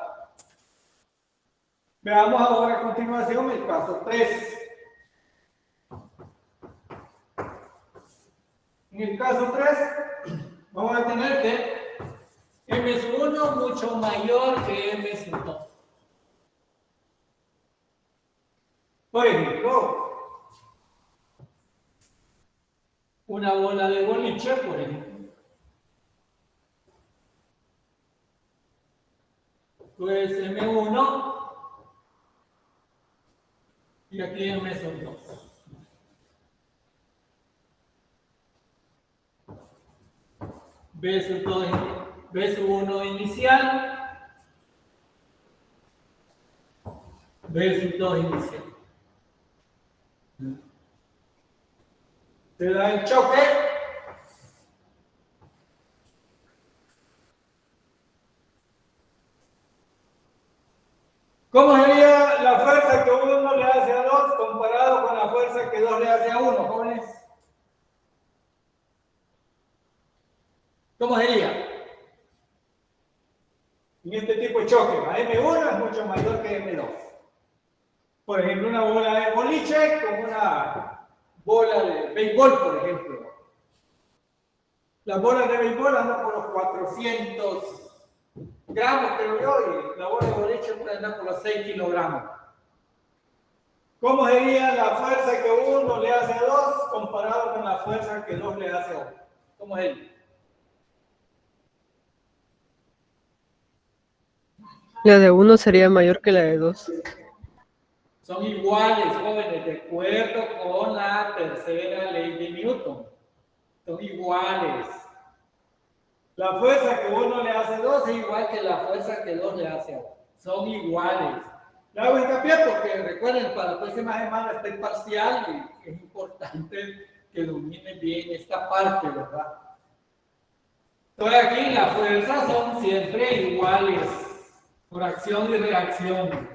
Veamos ahora a continuación el caso 3. En el caso 3, vamos a tener que M1 mucho mayor que M2. Por ejemplo, una bola de boliche, por ejemplo. Pues M1 y aquí M2. B1 inicial, B2 inicial. Se da el choque. ¿Cómo sería la fuerza que 1 le hace a 2 comparado con la fuerza que 2 le hace a 1, jóvenes? ¿Cómo sería? En este tipo de choque, la M1 es mucho mayor que M2. Por ejemplo, una bola de boliche con una bola de béisbol, por ejemplo. Las bolas de béisbol andan por los 400 gramos, creo yo, y la bola de boliche puede andar por los 6 kilogramos. ¿Cómo sería la fuerza que 1 le hace a 2 comparado con la fuerza que 2 le hace a 1? ¿Cómo es él? La de 1 sería mayor que la de 2. Son iguales, jóvenes, de acuerdo con la tercera ley de Newton. Son iguales. La fuerza que 1 le hace a 2 es igual que la fuerza que 2 le hace a 1. Son iguales. Le hago hincapié porque recuerden, para la próxima semana está el parcial y es importante que dominen bien esta parte, ¿verdad? Entonces aquí las fuerzas son siempre iguales, por acción y reacción.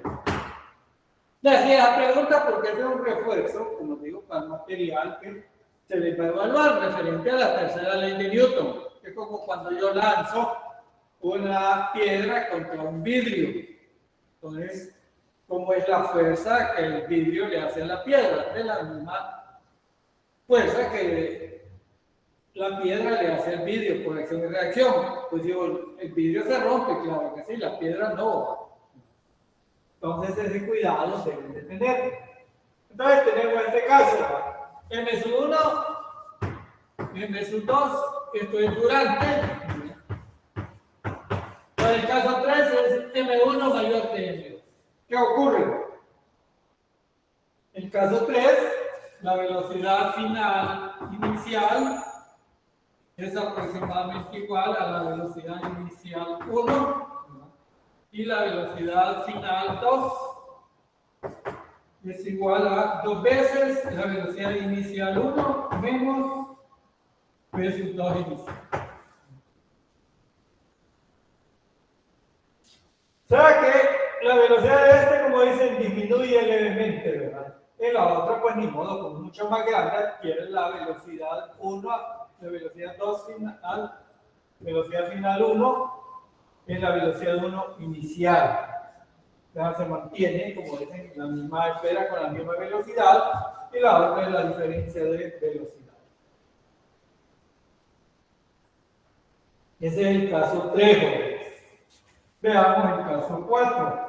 Le hacía la pregunta porque es un refuerzo, como digo, para el material que se le va a evaluar referente a la tercera ley de Newton. Es como cuando yo lanzo una piedra contra un vidrio. Entonces, ¿cómo es la fuerza que el vidrio le hace a la piedra? De la misma fuerza que la piedra le hace al vidrio por acción y reacción. Pues digo, el vidrio se rompe, claro que sí, la piedra no. Entonces, ese cuidado se debe de tener. Entonces, tenemos este caso: M1, M2, esto es durante. Para el caso 3 es M1 mayor que M2. ¿Qué ocurre? En el caso 3, la velocidad final inicial es aproximadamente igual a la velocidad inicial 1 y la velocidad final 2 es igual a 2 veces la velocidad inicial 1 menos veces 2 inicial. O sea que la velocidad de este, como dicen, disminuye levemente, ¿verdad? Y la otra, pues ni modo, como mucho más grande, adquiere la velocidad 1, la velocidad 2 final, velocidad final 1, es la velocidad 1 inicial. Se mantiene, como dicen, la misma esfera con la misma velocidad, y la otra es la diferencia de velocidad. Ese es el caso 3. Veamos el caso 4.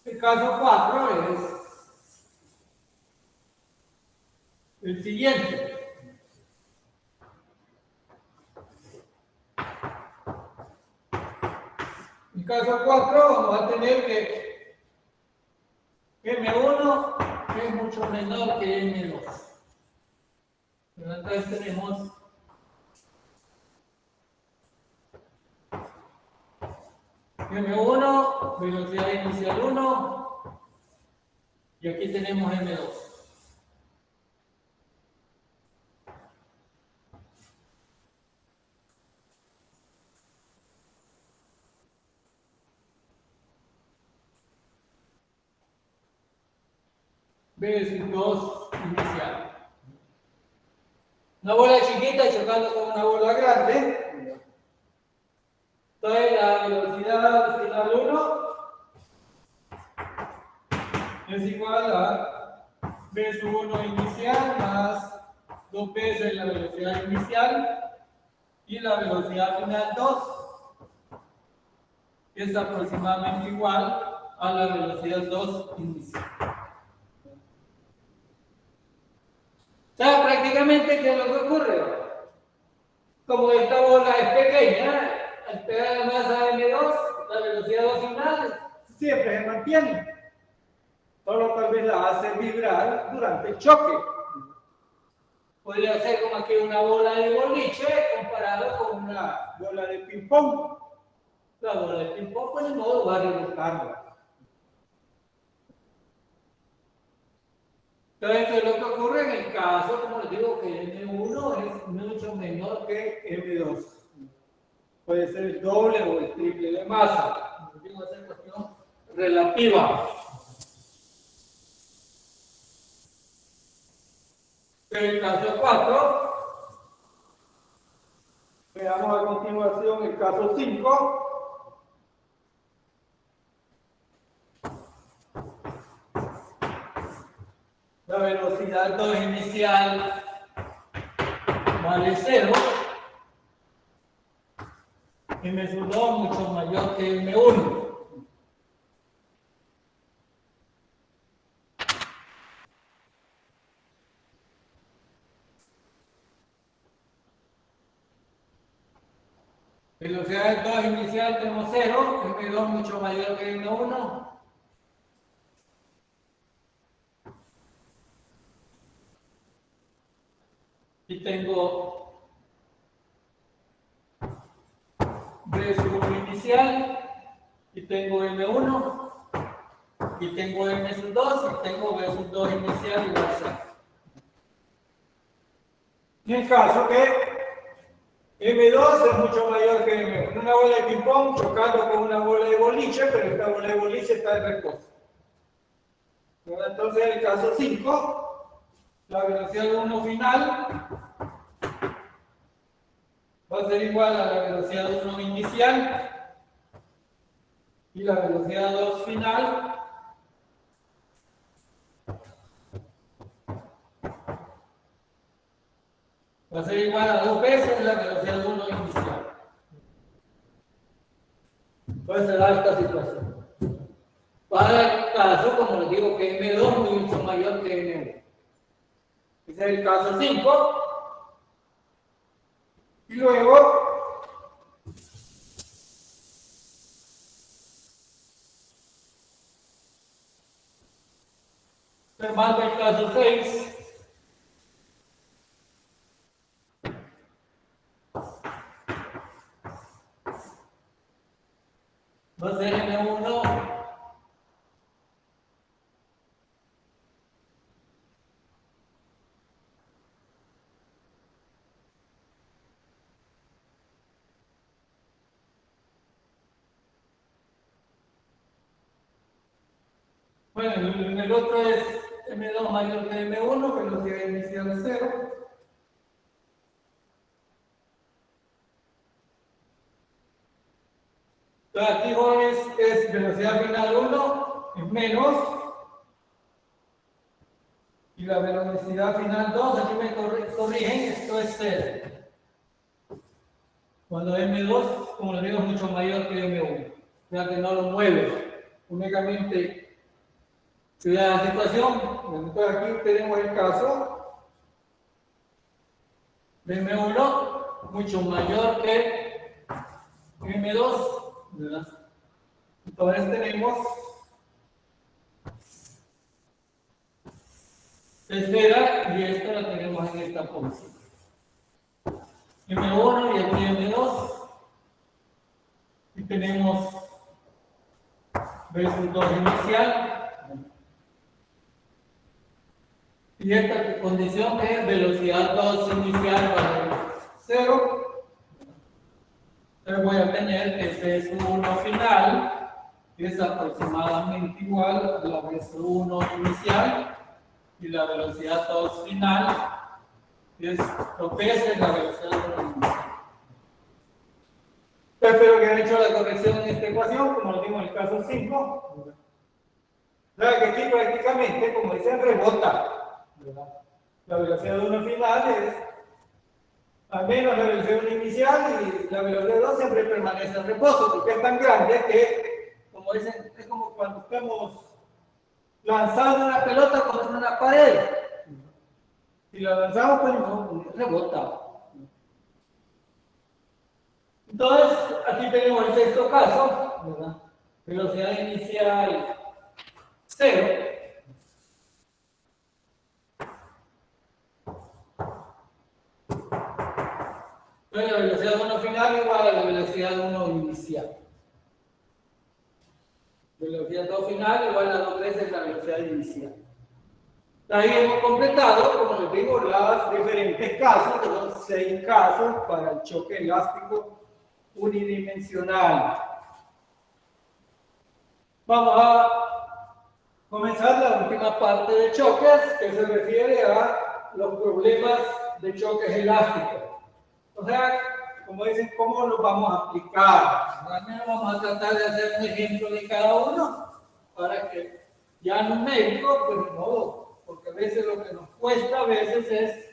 El caso 4 es el siguiente. En el caso 4 vamos a tener que M1 es mucho menor que M2. Entonces tenemos M1, velocidad inicial 1, Y aquí tenemos M2. Veces 2 inicial. Una bola chiquita chocando con una bola grande. Entonces la velocidad final 1 es igual a v sub 1 inicial más 2 veces la velocidad inicial y la velocidad final 2 es aproximadamente igual a la velocidad 2 inicial. O sea, prácticamente, ¿qué es lo que ocurre? Como esta bola es pequeña, al pegar la masa M2, la velocidad 2 final siempre se mantiene. Solo tal vez la hace vibrar durante el choque. Podría ser como aquí una bola de boliche comparado con una bola de ping-pong. La bola de ping-pong, pues de modo va a rebotarla. Entonces, eso es lo que ocurre en el caso, como les digo, que M1 es mucho menor que M2. Puede ser el doble o el triple de masa. Como digo, esa es cuestión relativa. En el caso 4, veamos a continuación el caso 5. La velocidad 2 inicial vale 0. M2 mucho mayor que M1. Velocidad 2 inicial tenemos 0, M2 mucho mayor que M1. Y tengo V sub 1 inicial, y tengo M1, y tengo M sub 2, y tengo V sub 2 inicial igual a 0. En el caso que M2 es mucho mayor que M1. Una bola de ping-pong chocando con una bola de boliche, pero esta bola de boliche está en reposo. Entonces, en el caso 5, la velocidad 1 final va a ser igual a la velocidad 1 inicial y la velocidad 2 final va a ser igual a 2 veces la velocidad 1 inicial. Entonces se da esta situación. Para el caso, como les digo, que M2 es mucho mayor que M1. Ese es el caso 5. Y luego observando el caso 6. Va a ser M1 bueno, en el otro es M2 mayor que M1, velocidad inicial 0. Entonces aquí jóvenes es velocidad final 1, es menos. Y la velocidad final 2, aquí me corrigen, esto es 0. Cuando M2, como les digo, es mucho mayor que M1. O sea que no lo mueve. Únicamente se da la situación. Entonces aquí tenemos el caso de M1 mucho mayor que M2. ¿Verdad? Entonces tenemos esfera y esta la tenemos en esta posición. M1 y aquí M2. Y tenemos V sub 2 inicial Y esta condición es velocidad 2 inicial vale 0. Entonces voy a tener que este es 1 final, que es aproximadamente igual a la vez 1 inicial, y la velocidad 2 final, que es lo que es la velocidad 1 inicial. Espero que hayan hecho la corrección en esta ecuación, como lo vimos en el caso 5. O sea que aquí prácticamente, como dicen, rebota, ¿verdad? La velocidad 1 final es al menos la velocidad 1 inicial, y la velocidad 2 siempre permanece en reposo, porque es tan grande que, como dicen, es como cuando estamos lanzando una pelota contra una pared. Si la lanzamos, pues no rebota. Entonces, aquí tenemos el sexto caso, ¿verdad? Velocidad inicial 0. Entonces, la velocidad 1 final igual a la velocidad 1 inicial. Velocidad 2 final igual a 2 veces la velocidad inicial. Ahí hemos completado, como les digo, los diferentes casos, los 6 casos para el choque elástico unidimensional. Vamos a comenzar la última parte de choques, que se refiere a los problemas de choques elásticos. O sea, como dicen, ¿cómo los vamos a aplicar? Al menos vamos a tratar de hacer un ejemplo de cada uno, para que ya numérico, pues no, porque a veces lo que nos cuesta a veces es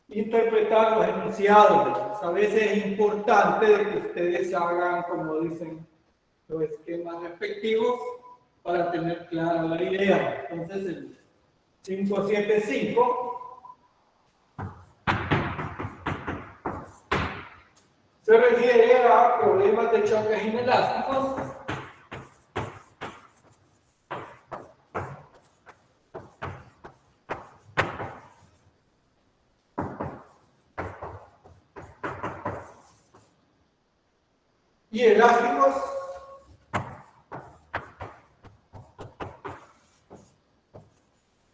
interpretar los enunciados. A veces es importante de que ustedes hagan, como dicen, los esquemas respectivos para tener clara la idea. Entonces, el 575 se refiere a problemas de choques inelásticos y elásticos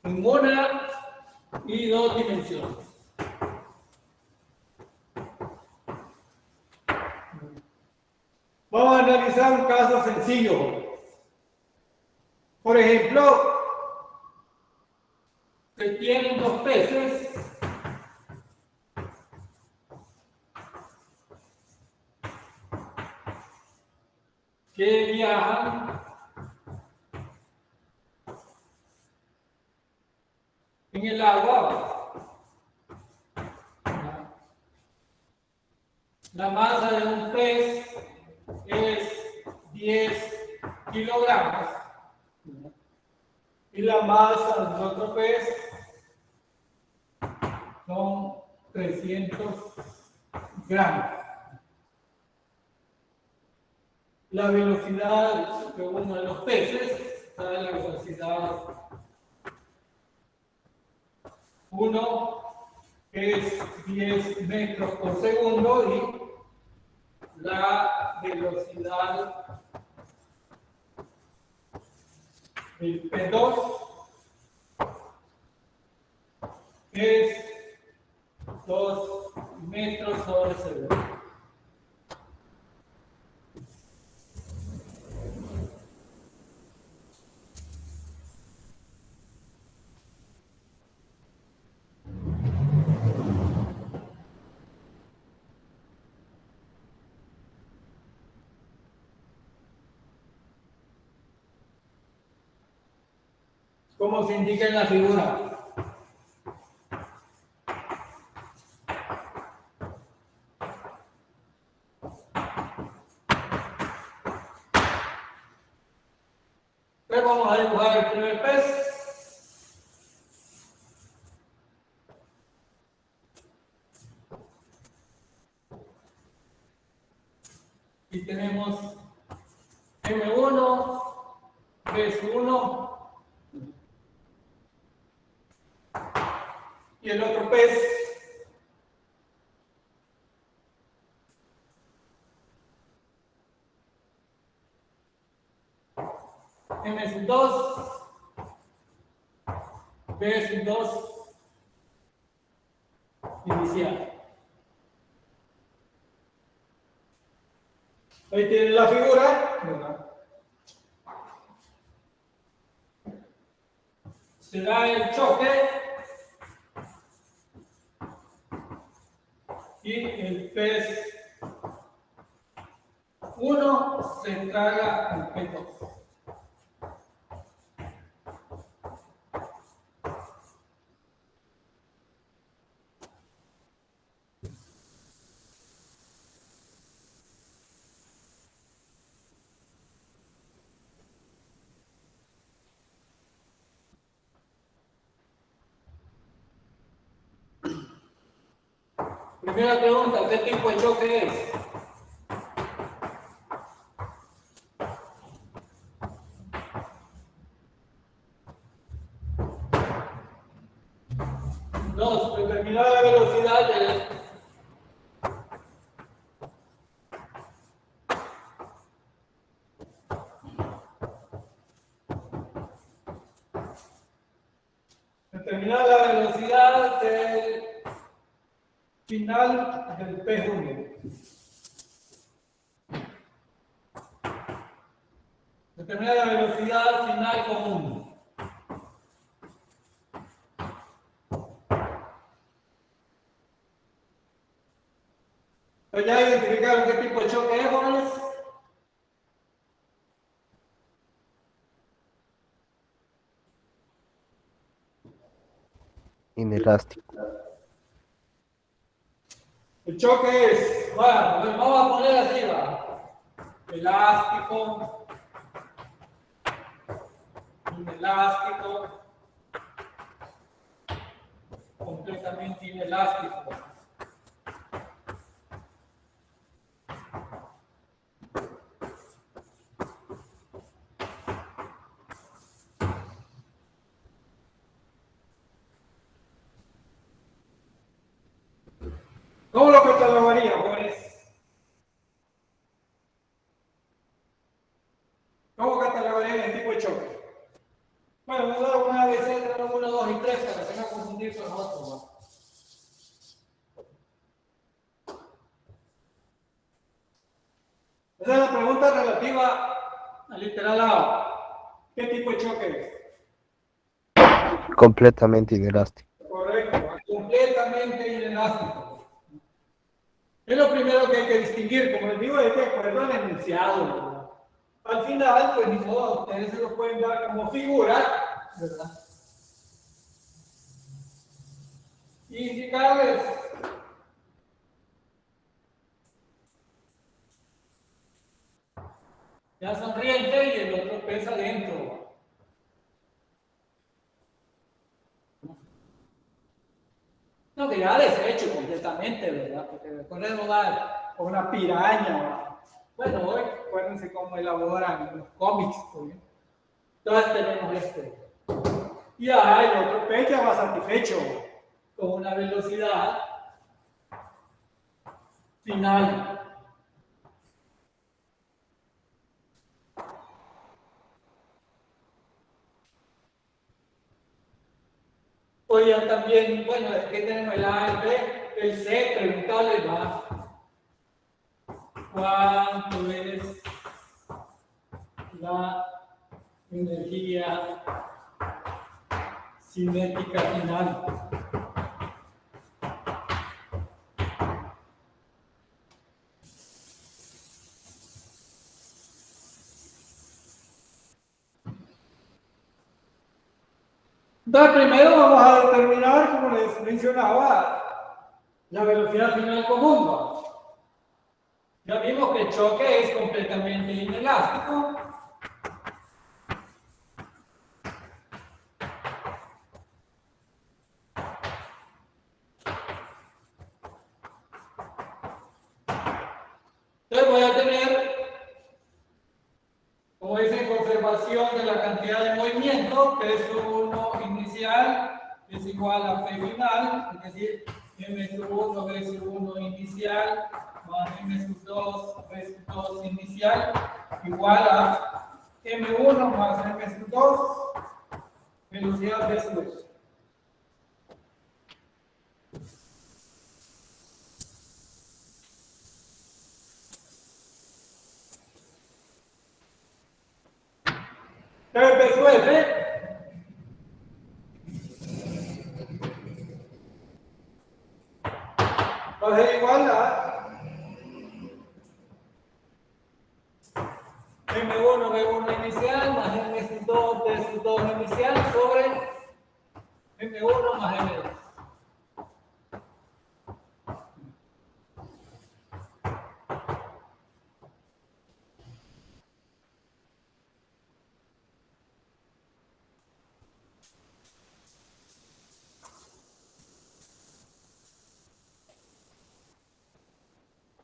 en una y dos dimensiones. Vamos a analizar un caso sencillo. Por ejemplo, se tienen dos peces que viajan en el agua. La masa de un pez es 10 kilogramos y la masa de otro pez son 300 gramos. La velocidad de uno de los peces está en la velocidad 1, que es 10 metros por segundo, y la velocidad del P2 es 2 metros sobre segundo. Como se indica en la figura. Pero vamos a dibujar el primer pez. Y tenemos M1, pez 1, y el otro pez M2, B sub 2 inicial. Ahí tienen la figura, ¿verdad? Se da el choque y el pez 1 se traga el pez 2. Primera pregunta, ¿qué tipo de choque es? Dos, determinar la velocidad del... Determinar la velocidad del final del P1. Determinar la velocidad final común. ¿Ya identificaron qué tipo de choque es, jóvenes? Inelástico. El choque es, bueno, vamos a poner así, va. Elástico, inelástico, completamente inelástico. ¿Cómo lo catalogaría, jóvenes? ¿Cómo catalogaría el tipo de choque? Bueno, vamos a dar una vez entre 1, 2 y 3 para que no confundir con otros, ¿no? Esa es la pregunta relativa al literal A. ¿Qué tipo de choque es? Completamente inelástico. Correcto, completamente inelástico. Es lo primero que hay que distinguir, como les digo, hay que acuerdo al enunciado, ¿verdad? Al final, pues ni modo, ustedes se lo pueden dar como figura, ¿verdad? Y indicarles ya sonriente y el otro pez adentro. No, que ya deshecho completamente, ¿verdad? Porque recordemos una piraña, ¿verdad? Bueno, hoy acuérdense cómo elaboran los cómics, ¿sí? Entonces tenemos este. Y ahí el otro pez ya va satisfecho con una velocidad final. Oigan también, bueno, aquí tenemos el A, el B, el C, preguntarle más. ¿Cuánto es la energía cinética final? Entonces, primero vamos a determinar, como les mencionaba, la velocidad final común, ¿no? Ya vimos que el choque es completamente inelástico. Entonces voy a tener, como dice, conservación de la cantidad de movimiento, P1 inicial es igual a P final, es decir, M1, B1 inicial, más M2, B2 inicial, igual a M1 más M2, velocidad B2. F va a ser igual a M1 inicial más M2 de sus 2 inicial sobre M1 más M2.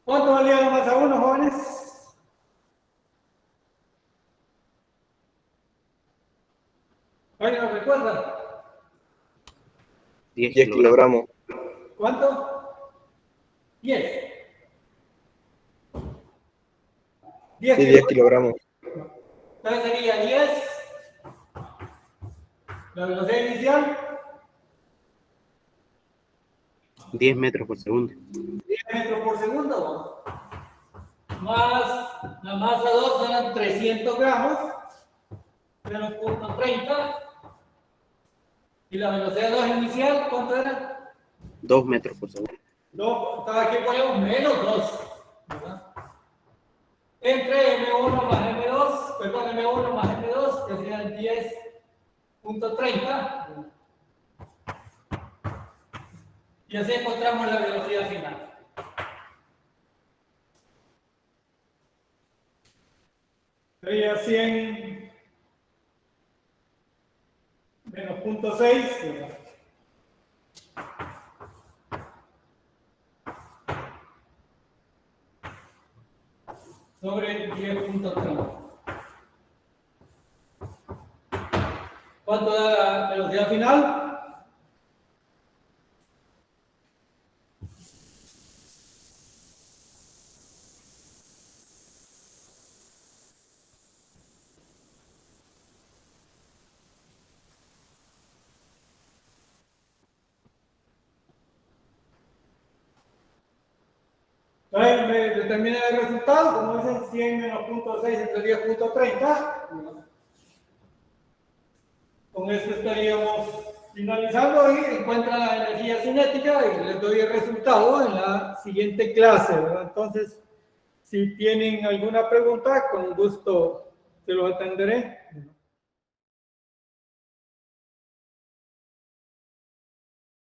¿Cuánto valía la masa 1, jóvenes? ¿Alguien lo recuerda? 10 10 kilogramos. ¿Cuánto? 10. Sí, 10 kilogramos. Entonces sería 10. La velocidad inicial, 10 metros por segundo. 10 metros por segundo. Más la masa 2 eran 300 gramos. 0.30. Y la velocidad 2 inicial, ¿cuánto era? 2 metros por segundo. 2. Aquí ponemos menos 2. ¿Verdad? Entre M1 más M2, perdón, M1 más M2, que serían 10.30. Y así encontramos la velocidad final. Sería 100 menos 0.6. Sobre 10.30. ¿Cuánto da la velocidad final? Entonces me determina el resultado, como dicen 100 menos 0.6 entre 10.30. Con esto estaríamos finalizando y encuentran la energía cinética y les doy el resultado en la siguiente clase, ¿verdad? Entonces, si tienen alguna pregunta, con gusto se los atenderé.